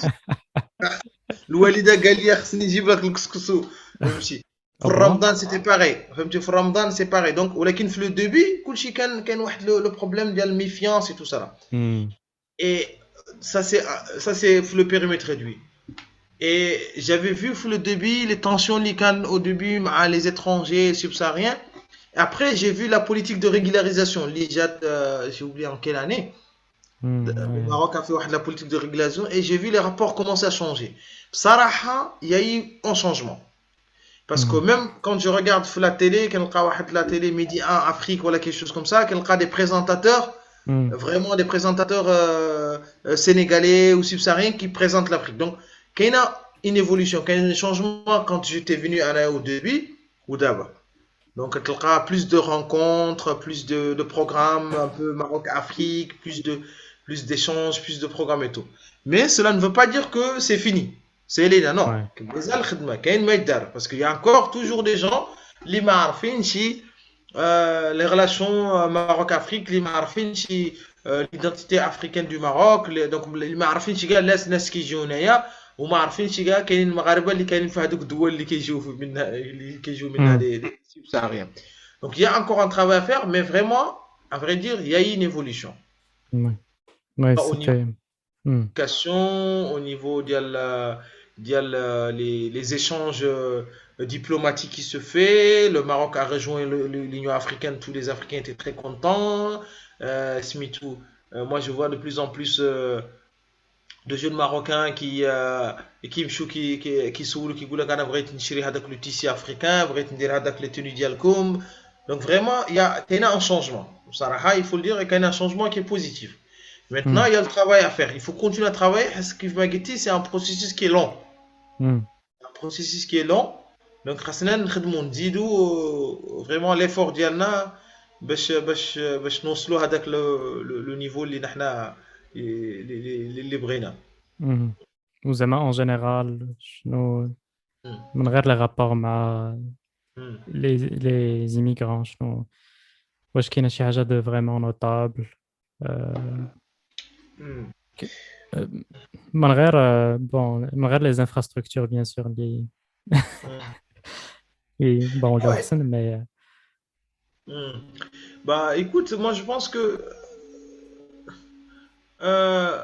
الوالدة قال لي خصني نجيب لك الكسكسو فهمتي. في رمضان سيتي باغي فهمتي في رمضان سي باغي دونك ولكن في لو دوبي كل شيء كان واحد لو بروبليم ديال الميفيونس اي تو سا. Et ça c'est le périmètre réduit. Et j'avais vu le début, les tensions au début à les étrangers subsahariens. Et après, j'ai vu la politique de régularisation. J'ai oublié en quelle année. Le Maroc a fait la politique de régularisation et j'ai vu les rapports commencer à changer. Saraha, il y a eu un changement. Parce que même quand je regarde la télé, quand la télé Midi 1 Afrique ou quelque chose comme ça, quand des présentateurs, vraiment des présentateurs sénégalais ou subsahariens qui présentent l'Afrique. Donc, qu'il y a une évolution, qu'il y a un changement quand j'étais venu au début ou d'abord. Donc, il y a plus de rencontres, plus de programmes, un peu Maroc-Afrique, plus d'échanges, plus de programmes et tout. Mais cela ne veut pas dire que c'est fini. C'est là, non. Parce qu'il y a encore toujours des gens, les les relations Maroc-Afrique, les معرفين شي l'identité africaine du Maroc, donc اللي ما عارفين شي كاع الناس كيجيو هنايا وما عارفين شي كاع كاينين المغاربه اللي كاينين في هذوك الدول اللي كيجيو منها les subsahariens. Donc il y a encore un travail à faire, mais vraiment, à vrai dire, il y a eu une évolution. Ouais, Au niveau de l'éducation, au niveau les échanges diplomatique qui se fait. Le Maroc a rejoint l'Union africaine, tous les Africains étaient très contents. Moi je vois de plus en plus de jeunes Marocains qui سولوا كيقول لك انا بغيت نشري هذاك لو تيسي افريكان بغيت ندير هذاك لي توني ديالكم. Donc vraiment il y a un changement. بصراحه il faut le dire qu'il y a un changement qui est positif. Maintenant il y a le travail à faire. Il faut continuer à travailler parce que c'est un processus qui est long. Un processus qui est long. Donc خاصنا نخدموا نزيدوا vraiment l'effort ديالنا باش نوصلوا هذاك لو نيفو اللي نحنا اللي بغينا. وزعما اون جينيرال شنو مم. من غير لي رابور مع مم. لي زيميغران شنو واش كاينه شي حاجه دو فريمون نوتابل مم. من غير بون من غير لي انفراستركتور بيان سور اللي مم. بون ولاو Ouais. احسن مي Hmm. Bah écoute, moi je pense que euh,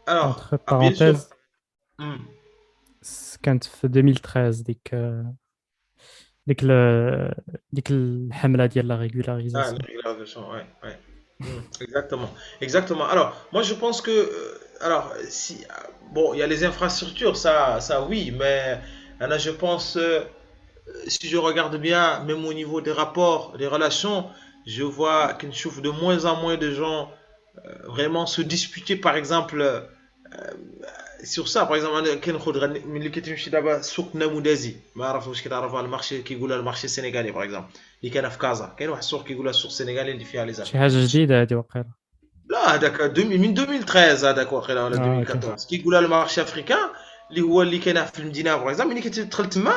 alors entre bien sûr. parenthèses Hmm. كانت في 2013 ديك الحمله ديال لا Ah, la ريغولاريزاسيون régularisation, ouais, ouais. Exactement, exactement. Alors, moi je pense que, alors, si, bon, il y a les infrastructures, ça oui, mais là, je pense, si je regarde bien, même au niveau des rapports, des relations, je vois qu'il chauffe de moins en moins de gens vraiment se disputer, par exemple, sur ça. Par exemple, أنا كنخرج ملي كتمشي دابا سوق نموذجي، ما عرفت واش كتعرف على المارشي كيقولها المارشي السنغالي باغ اكزومبل اللي كان في كازا. كاين واحد السوق كيقولها السوق السنغالي اللي فيها لي شي حاجه زافريكان. جديده هذه وقيله لا هذاك من 2013 هذاك واقيلا ولا اوكي 2014 كيقولها المارشي افريكان اللي هو اللي كاين في المدينه باغ اكزومبل. ملي كتدخل تما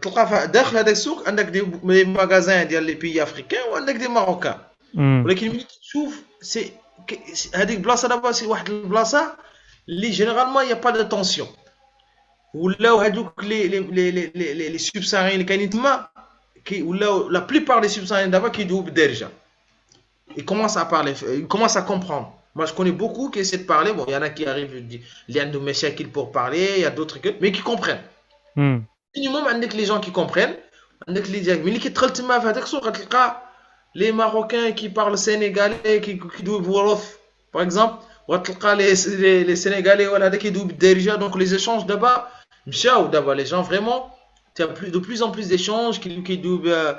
تلقى داخل هذاك السوق عندك دي ماغازان ديال لي بيي افريكان وعندك دي ماروكان. ولكن ملي كتشوف سي هذيك البلاصه دابا سي واحد البلاصه اللي جينيرالمون يا با دو طونسيون. ولاو هذوك لي سوبساريين اللي كاينين تما ولاو لا بليبار دي سوبساريين دابا كيدويو بالدارجه. Ils commencent à parler, ils commencent à comprendre. Moi, je connais beaucoup qui essaient de parler. Bon, il y en a qui arrivent, il y a de meshakil pour parler, il y a d'autres que, mais qui comprennent. Minimum, avec les gens qui comprennent, avec les dialectes. Mais qui traitent ma fait les Marocains qui parlent sénégalais, qui doivent Wolof, par exemple, ou les Sénégalais, voilà, qui doivent déjà. Donc, les échanges d'abord, d'abord, les gens vraiment, il y a de plus en plus d'échanges qui doivent.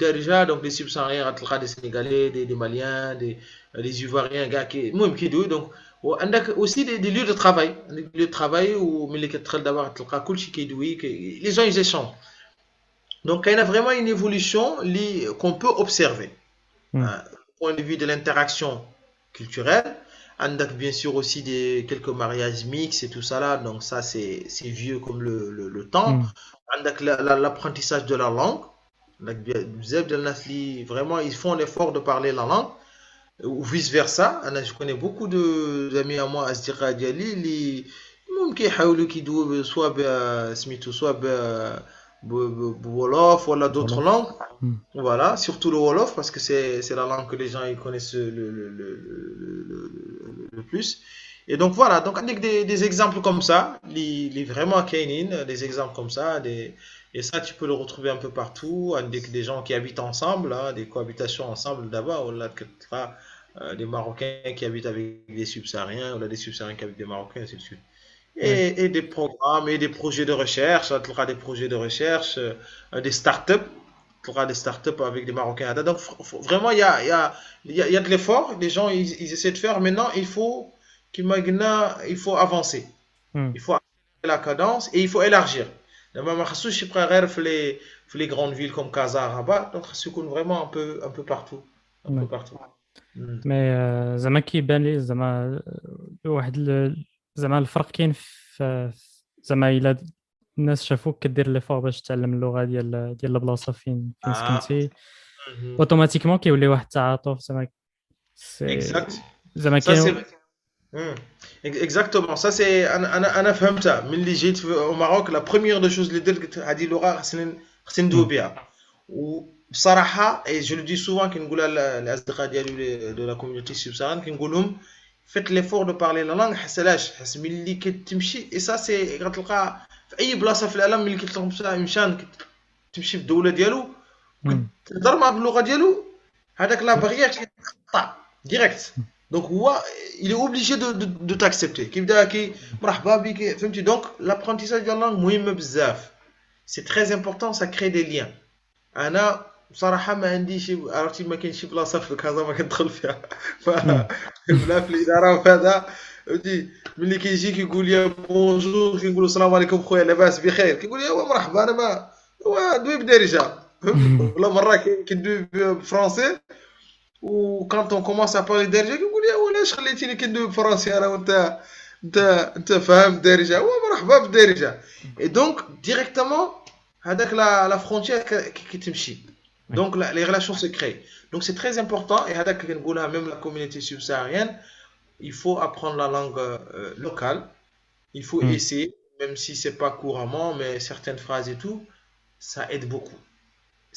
Déjà, donc des subsahariens, des Sénégalais, des Maliens, des Ivoiriens, gars qui, moi, qui donc, aussi des lieux de travail, des lieux de travail où les gens ils échangent. Donc, il y a vraiment une évolution qu'on peut observer. Du point de vue de l'interaction culturelle, bien sûr aussi quelques mariages mixtes et tout ça là, donc ça c'est vieux comme le temps. L'apprentissage de la langue. Vraiment, ils font l'effort de parler la langue, ou vice-versa. Je connais beaucoup d'amis à moi, Asdira Diali, qui soit Wolof ou d'autres langues. Voilà, surtout le Wolof, parce que c'est la langue que les gens ils connaissent le plus. Et donc voilà, donc avec des exemples comme ça, les vraiment kainin, des exemples comme ça, et ça tu peux le retrouver un peu partout, avec des gens qui habitent ensemble, hein, des cohabitations ensemble d'abord, des Marocains qui habitent avec des subsahariens, ou là, des subsahariens qui habitent avec des Marocains, ainsi de suite. Et des programmes et des projets de recherche, tu auras des projets de recherche, des startups, tu auras des startups avec des Marocains. Donc vraiment, il y a de l'effort, les gens ils essaient de faire. Maintenant, il faut avancer. Il faut augmenter la cadence et il faut élargir. ما خصوش يبقى غير في les grandes villes comme Casa, Rabat, donc ça يكون vraiment un peu partout, un peu partout. مي زعما كيبان لي زعما واحد زعما الفرق كاين في زعما الا الناس شافوك كدير لي فور باش تعلم اللغه ديال البلاصه فين سكنتي اوتوماتيكمون كيولي واحد التعاطف زعما زعما كاين Exactement, ça c'est انا فهمتها ملي جيت au Maroc. La première des choses اللي درت هذه اللغه خصني ندوي بها. وبصراحه et je le dis souvent كنقولها للاصدقاء ديالي de la communauté subsaharienne كنقول لهم faites l'effort de parler la langue. حس ملي كتمشي et ça c'est غتلقى في اي بلاصه في العالم ملي كتلقى انسان تمشي في الدوله ديالو تهضر معاه باللغه ديالو هذاك لا بارير كيتقطع ديريكت. Donc, il est obligé de t'accepter. Donc, l'apprentissage de la langue, c'est très important, ça crée des liens. أنا بصراحة ما عنديش عرفتي ما كاينش شي بلاصة في كازا ما كندخل فيها. لا في الإدارة وهذا فهمتي ملي كيجي كيقول لي بونجور كنقول له السلام عليكم خويا لاباس بخير كيقول لي مرحبا أنا ما دوي بدارجة. ولا مرة كندوي بالفرنسي وكانت اون كومونس ا بارلي درجه كيقول لي علاش خليتيني كندوي بالفرنسي انا وانت انت انت فاهم الدارجه، هو مرحبا بالدارجه. اي دونك ديريكتومون هذاك لا فرونتيير كتمشي. Oui. دونك لي ريلاسيون سي كري. دونك سي تري امبورطون. اي هذاك كنقولها ميم لا كوميونيتي سوبساهاريenne. Il faut apprendre la langue locale. Il faut Mm. essayer, même si c'est pas couramment, mais certaines phrases et tout, ça aide beaucoup.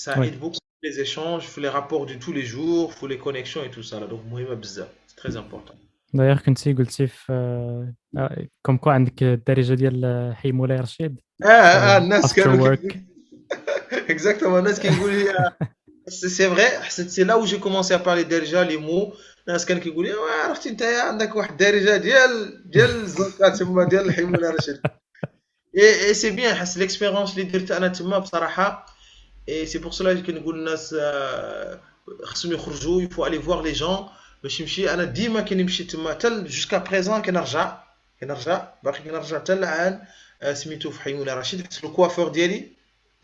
Ça Oui. aide beaucoup les échanges, les rapports de tous les jours, les connexions et tout ça. Là. Donc, مهمة بزاف. C'est très important. دايوغ كنتي قلتي في كوم كو عندك الدارجه ديال حي مولاي رشيد الناس افتر كانوا ورك. exactement. الناس كيقولوا لي c'est vrai. C'est là où j'ai commencé à parler déjà les mots. الناس كان كيقول لي عرفتي انت عندك واحد الدارجه ديال الزنقه تما ديال الحي مولاي رشيد. اي سي بيان حس ليكسبيريونس اللي درت انا تما بصراحه. Et c'est pour cela que نقول الناس خصهم يخرجوا. il faut aller voir les gens باش يمشي. انا ديما كنمشي تما حتى جوسكا بريزون كنرجع باقي كنرجع حتى الان. سميتو في حي مولاي رشيد حيت الكوافور ديالي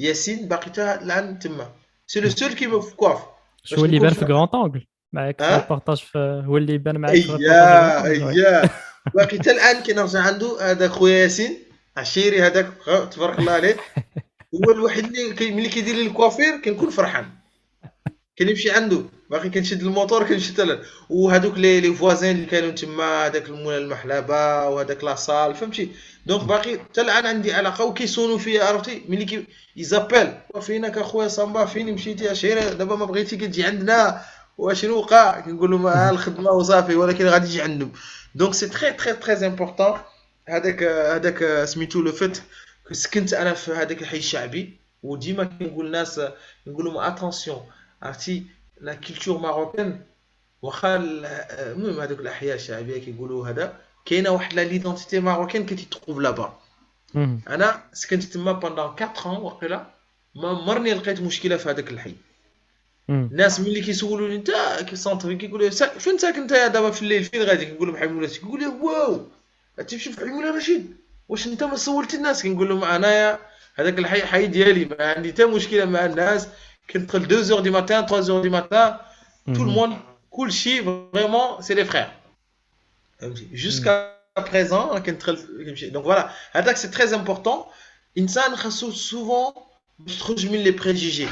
ياسين باقي حتى الان تما. سي لو سول كي في كواف شو باش اللي نكون يبان في في غران طونغل معاك في ها. ريبورتاج هو اللي يبان معاك في ريبورتاج غران اييه طونغل. وي. اييه باقي حتى الان كنرجع عنده هذاك خويا ياسين عشيري هذاك تبارك الله عليه. هو الوحيد اللي ملي كيدير لي الكوافير كنكون فرحان. كنمشي عنده باقي كنشد الموتور كنمشي حتى وهذوك لي فوازين اللي كانوا تما هذاك المول المحلبه وهذاك لاصال فهمتي. دونك باقي حتى الان عندي علاقه وكيسونوا فيا عرفتي ملي يزابيل فينك اخويا صامبا فين مشيتي اشير دابا ما بغيتي كتجي عندنا واشنو وقع كنقول لهم الخدمه وصافي ولكن غادي يجي عندهم. دونك سي تري امبورطون. هذاك سميتو لو فيت سكنت انا في هذاك الحي الشعبي. وديما كنقول الناس نقول لهم اتونسيون عرفتي لا كولتور ماروكان واخا المهم هذوك الاحياء الشعبيه كيقولوا هذا كاينه واحد لا ليدونتيتي ماروكان كتيتروف لابا. انا سكنت تما بوندون 4 ans وقيلا ما مرني لقيت مشكله في هذاك الحي. الناس ملي كيسولوني انت كيسونطري كيقولوا فين ساكن انت دابا في الليل فين غادي كنقول لهم حي مولاي رشيد. كيقول لي واو تمشي في حي مولاي رشيد واش انت ما سولتي الناس. كنقول لهم انايا هذاك الحي حي ديالي ما عندي حتى مشكله مع الناس. كندخل 2 heures du matin 3 heures du matin tout le monde كلشي فريمون سي لي فخير فهمتي. جوسكا بريزون كندخل كنمشي. دونك فوالا هذاك سي تري امبورطون. انسان خاصو سوفون باش تخرج من لي بريجيجي.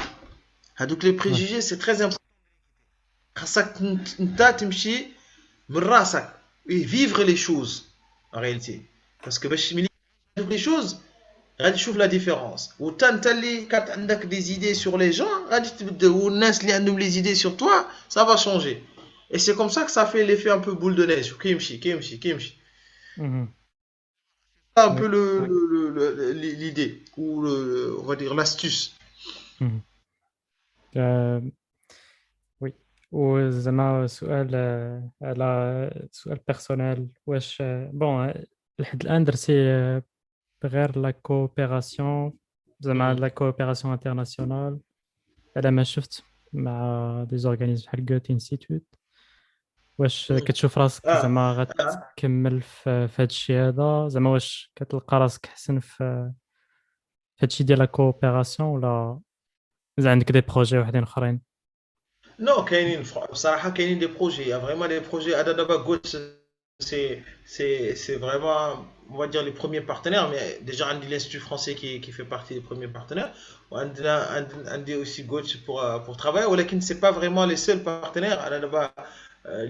هذوك لي بريجيجي سي تري امبورطون. خاصك انت تمشي من راسك vivre les choses en réalité parce que باش ملي vivre les choses غادي تشوف لا ديفيرونس. وتا انت اللي كانت عندك دي زيدي سور لي جون غادي تبدل والناس اللي عندهم لي زيدي سور توا ça va changer. Et c'est comme ça que ça fait l'effet un peu boule de neige كيمشي. Un peu l'idée ou on va dire l'astuce. وي. وزعما سؤال على سؤال بيرسونيل واش بون لحد الان درتي غير لا كوبيراسيون زعما لا كوبيراسيون انترناسيونال على ما شفت مع دي زورغانيزم بحال جوت انستيتوت. واش كتشوف راسك زعما غتكمل في هذا الشيء هذا زعما واش كتلقى راسك حسن في هذا الشيء ديال لا كوبيراسيون ولا عندك دي بروجي وحدين اخرين؟ Non, كاينين بصراحه كاينين دي بروجي. يا فريمون لي بروجي هذا دابا قلت c'est vraiment on va dire les premiers partenaires. Mais déjà عندي l'institut français qui fait partie des premiers partenaires. عندي aussi Gauche pour travailler ولكن c'est pas vraiment les seuls partenaires. انا دابا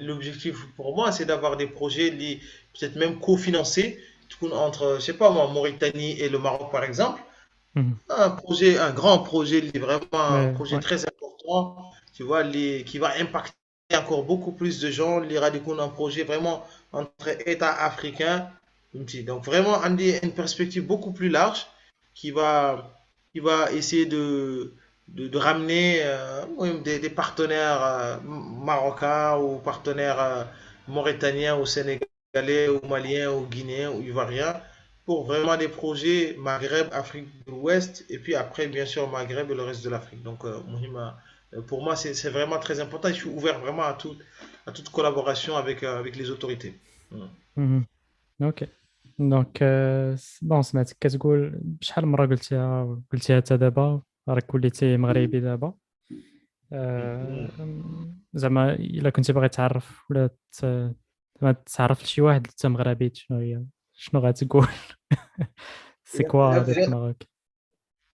l'objectif pour moi c'est d'avoir des projets اللي peut-être même cofinancés تكون entre je sais pas moi Mauritanie et le Maroc par exemple. Un grand projet vraiment un projet très important tu vois qui va impacter encore beaucoup plus de gens. Il y aura un projet vraiment entre États africains. Donc vraiment une perspective beaucoup plus large qui va essayer de ramener des partenaires marocains ou partenaires mauritaniens ou sénégalais ou maliens ou guinéens ou ivoiriens pour vraiment des projets Maghreb, Afrique de l'Ouest et puis après bien sûr Maghreb et le reste de l'Afrique. Donc pour moi, c'est vraiment très important. Je suis ouvert vraiment à toute collaboration avec les autorités. Ok. دونك بون سمعتك كتقول بشحال مره قلتيها حتى دابا راك وليتي مغربي دابا. زعما الا كنتي باغي تعرف ولا ما تعرف لشي واحد انت مغربي شنو غتقول؟ سي كوا لا ديت ماروك؟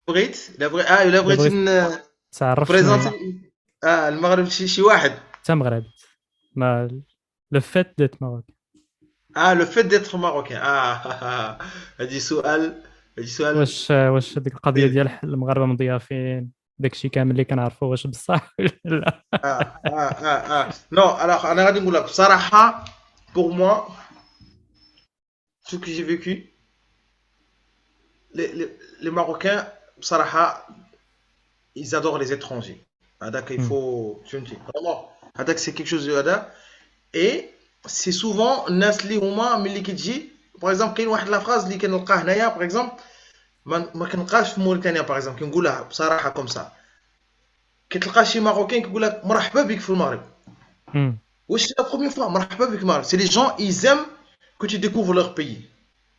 الا الا بغيتي بغيت تعرف شنو هي بريزونتي المغرب شي واحد. انت مغربي ما لو فيت ديت ماروك. لو فيت ديتر ماروكان هادي سؤال، هادي سؤال واش ديك القضيه كبير. ديال المغاربه مضيافين داكشي كامل اللي كنعرفو واش بصح ولا لا؟ نو انا غادي نقول لك بصراحه. pour moi ce que j'ai vécu les, les, les Marocains بصراحه ils adorent les étrangers. هذاك il مم. faut فهمتي vraiment هذاك c'est quelque chose de هذا. et c'est souvent الناس اللي هما ملي كتجي باغ اكزومبل كاين واحد لا فراز اللي كنلقاه هنايا باغ اكزومبل ما كنلقاش في موريتانيا باغ اكزومبل كنقولها بصراحه كوم سا. كتلقى شي ماروكين كيقول لك مرحبا بك في المغرب. مم. واش لا بروميير فوا مرحبا بك المغرب سي لي جون ايزام كو تي ديكوفر لوغ بيي.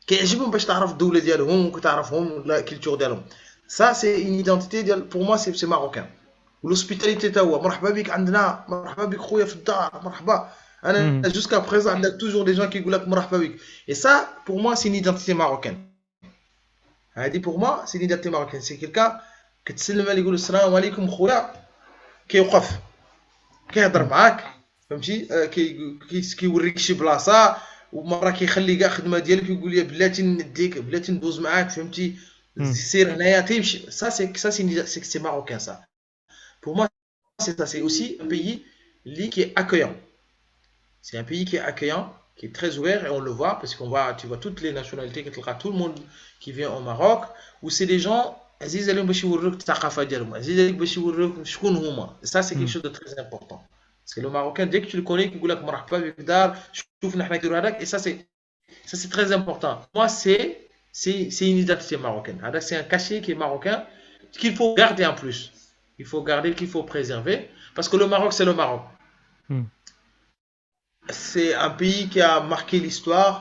كيعجبهم باش تعرف الدوله ديالهم وكتعرفهم لا كولتور ديالهم. سا سي اون ايدنتيتي ديال بور موا سي ماروكان. والهوسبيتاليتي تا هو مرحبا بك عندنا، مرحبا بك خويا في الدار، مرحبا. انا مم. جوسكا بريزون عندك توجور دي جون كيقول لك مرحبا بك. اي سا بور موا سي اون ايدنتيتي ماروكان. هادي بور موا سي اون ايدنتيتي ماروكان. سي كيلكا كتسلم عليه يقول السلام عليكم خويا، كيوقف كيهضر مم. معاك فهمتي. كيوريك شي بلاصه، ومره كيخلي كاع خدمه ديالك يقول لي بلاتي نديك بلاتي ندوز معاك فهمتي. مم. سير هنايا تيمشي. سي ماروكان سا. pour moi c'est ça. C'est aussi un pays qui est accueillant. C'est un pays qui est accueillant, qui est très ouvert, et on le voit parce qu'on voit, tu vois toutes les nationalités, tout le monde qui vient au Maroc, où c'est des gens عزيز عليهم باش يوريوك الثقافه ديالهم، عزيز عليك باش يوريوك شكون هما. ça c'est quelque مم. chose de très important. Parce que le Marocain dès que tu le connais كيقول لك مرحبا بك دار، شوفنا حنا كيديروا هذاك. et ça c'est très important. Moi c'est une identité marocaine. هذا c'est un cachet qui est marocain qu'il faut garder en plus. Il faut garder, qu'il faut préserver parce que le Maroc c'est le Maroc. مم. C'est un pays qui a marqué l'histoire,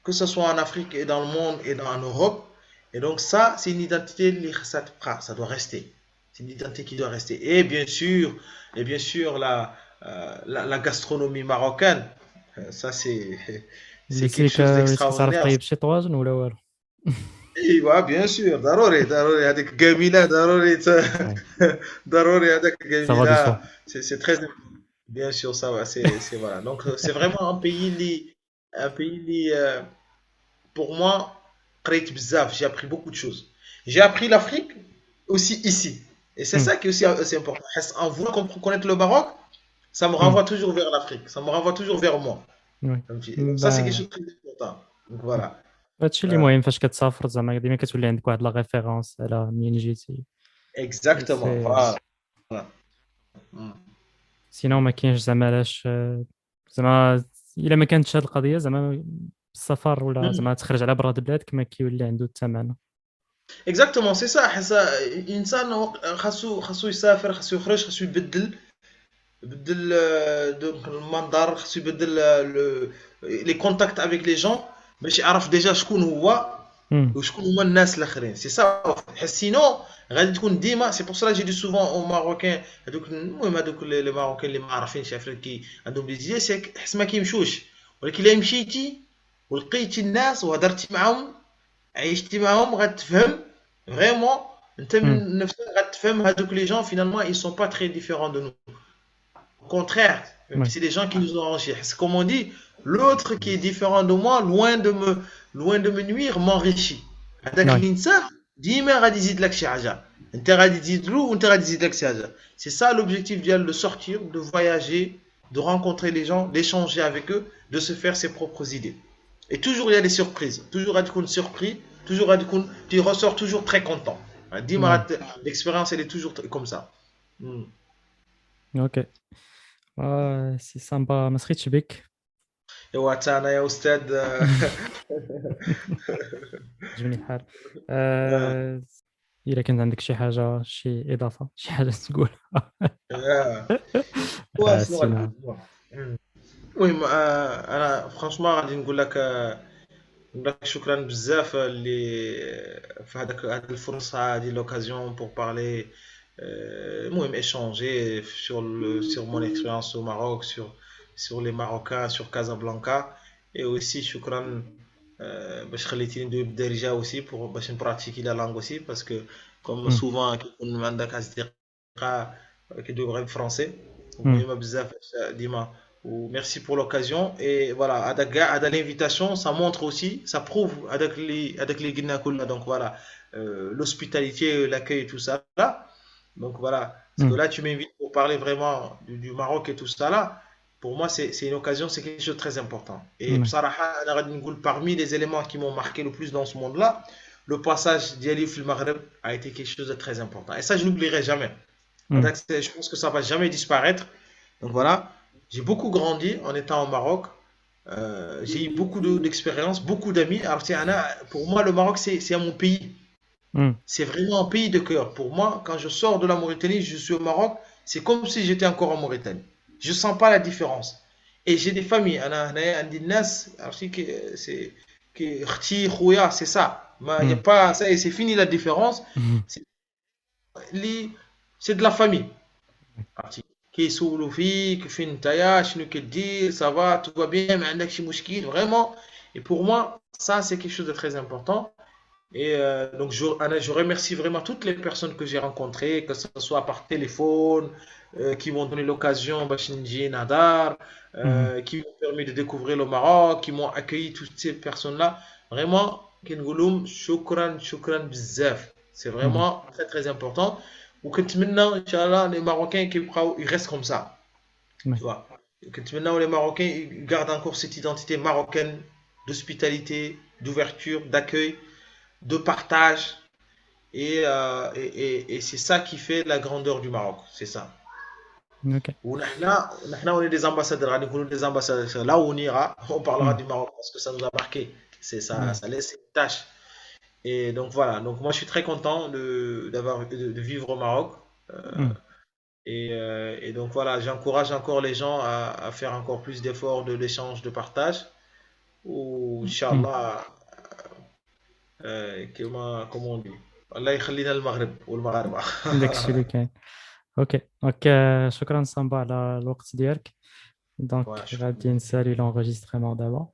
que ce soit en Afrique et dans le monde et en Europe. Et donc ça, c'est une identité, ça doit rester. C'est une identité qui doit rester. Et bien sûr la gastronomie marocaine, ça اللي c'est quelque chose كتعرف d'extraordinaire. طيب شي طواجن ولا والو؟ ايوا بيان سور ضروري هذيك كاميله ضروري Ouais. ضروري هذاك Ça va de soi. كاميله. C'est très bien sûr ça va. C'est voilà. Donc c'est vraiment un pays pour moi قريت بزاف. J'ai appris beaucoup de choses. J'ai appris l'Afrique aussi ici. Et c'est مم. ça qui est aussi assez important. En voulant connaître le Maroc, ça me مم. renvoie toujours vers l'Afrique. Ça me renvoie toujours vers moi. وي. Donc ça c'est quelque chose de très important. Donc voilà. هادشي اللي Euh, مهم فاش كتسافر زعما ديما كتولي عندك واحد لا ريفيرونس على منين جيتي. exactement. سي Voilà. Mm. سينو ما كاينش زعما علاش زعما الا ما كانتش هاد القضيه زعما السفر ولا Mm. زعما تخرج على برا البلاد كما كيولي عنده الثمن. اكزاكتومون سي سا. حس الانسان خاصو يسافر، خاصو يخرج، خاصو يبدل دونك المنظر، خاصو يبدل لي كونتاكت افيك لي جون باش يعرف ديجا شكون هو مم. وشكون هما الناس الاخرين. سي سا. حس سينو غادي تكون ديما. سي بور سلا جي دي سوفون او ماروكان هذوك المهم هذوك لي ماروكان اللي ما عارفينش افريك كي عندهم دي زيدي سي حس ما كيمشوش. ولكن الا مشيتي ولقيتي الناس وهضرتي معاهم عيشتي معاهم غتفهم فريمون. انت مم. من نفسك غتفهم هذوك لي جون فينالمون ils sont pas très différents de nous. Au contraire, وي. c'est des gens qui nous ont enrichis. C'est comme on dit, l'autre qui est différent de moi, loin de me nuire, m'enrichit. هذاك وي. الانسان ديما غادي يزيد لك شي حاجه، انت غادي تزيد له وانت غادي تزيد لك شي حاجه. C'est ça l'objectif ديال de sortir, de voyager, de rencontrer les gens, d'échanger avec eux, de se faire ses propres idées. Et toujours il y a des surprises. Toujours غادي تكون surpris, toujours غادي تكون tu ressors toujours très content. ديما وي. l'expérience elle est toujours comme ça. Mm. اوكي. سي سامبا ما سخيتش بك. ايوا حتى انا يا استاذ. عجبني الحال. الا كان عندك شي حاجه شي اضافه شي حاجه تقولها. شنو سينا. غنقول. المهم انا فرانشمون غادي نقول لك شكرا بزاف اللي في هذه الفرصه، هذه لوكازيون بور بارلي. المهم échanger sur mon expérience au Maroc, sur sur les Marocains, sur Casablanca. Et aussi, shukran, باش خليتيني ندوي بالدارجة aussi pour باش نبراتيكي la langue aussi parce que comme مم. souvent كيكون عندك أصدقاء كيدويو غير بالفرنسي مم. ومهمة بزاف ديما و merci pour l'occasion et voilà هذاك كاع هذا l'invitation ça montre aussi ça prouve هذاك اللي قلنا كلنا donc voilà l'hospitalité l'accueil et tout ça là donc voilà parce que مم. là tu m'invites pour parler vraiment du Maroc et tout ça là pour moi, c'est une occasion, c'est quelque chose de très important. Et مم. بصراحة أنا غادي نقول parmi les éléments qui m'ont marqué le plus dans ce monde-là, le passage d'Yali fil Maghreb a été quelque chose de très important. Et ça, je n'oublierai jamais. مم. Je pense que ça va jamais disparaître. Donc voilà, j'ai beaucoup grandi en étant au Maroc. J'ai eu beaucoup d'expériences, beaucoup d'amis. Alors, tiens, Anna, pour moi, le Maroc, c'est mon pays. مم. C'est vraiment un pays de cœur. Pour moi, quand je sors de la Mauritanie, je suis au Maroc, c'est comme si j'étais encore en Mauritanie. Je sens pas la différence. Et j'ai des familles. أنا هنايا عندي الناس عرفتي c'est اختي خويا c'est ça. Il y a مم. pas ça et c'est fini la différence. مم. C'est c'est de la famille. عرفتي كيسولوا فيك فين نتايا شنو كدير ça va tout va bien ما عندك شي مشكل vraiment. Et pour moi, ça c'est quelque chose de très important. Et donc, je remercie vraiment toutes les personnes que j'ai rencontrées, que ce soit par téléphone, qui m'ont donné l'occasion, Bachinji, Nadar, مم. qui m'ont permis de découvrir le Maroc, qui m'ont accueilli, toutes ces personnes-là. Vraiment, Kengouloum, shukran, shukran bzaf. C'est مم. vraiment très très important. Ou que maintenant, Inch'Allah, les Marocains ils restent comme ça. Ouais. Tu vois. Que maintenant, les Marocains ils gardent encore cette identité marocaine d'hospitalité, d'ouverture, d'accueil de partage. Et c'est ça qui fait la grandeur du Maroc. C'est ça. Ok. On est des ambassadeurs. Des ambassadeurs. Là où on ira, on parlera مم. du Maroc parce que ça nous a marqué. C'est ça, Ouais. ça laisse une tâche. Et donc voilà. Donc moi, je suis très content de vivre au Maroc. Euh, مم. et donc voilà, j'encourage encore les gens à faire encore plus d'efforts de l'échange, de partage. Ou, مم. Inch'Allah, comment on dit الله يخلينا المغرب والمغاربة داكشي اللي كاين. اوكي دونك شكرا سامبا على الوقت ديالك. دونك voilà, شكرا غادي نسالي لونغيستريمون دابا.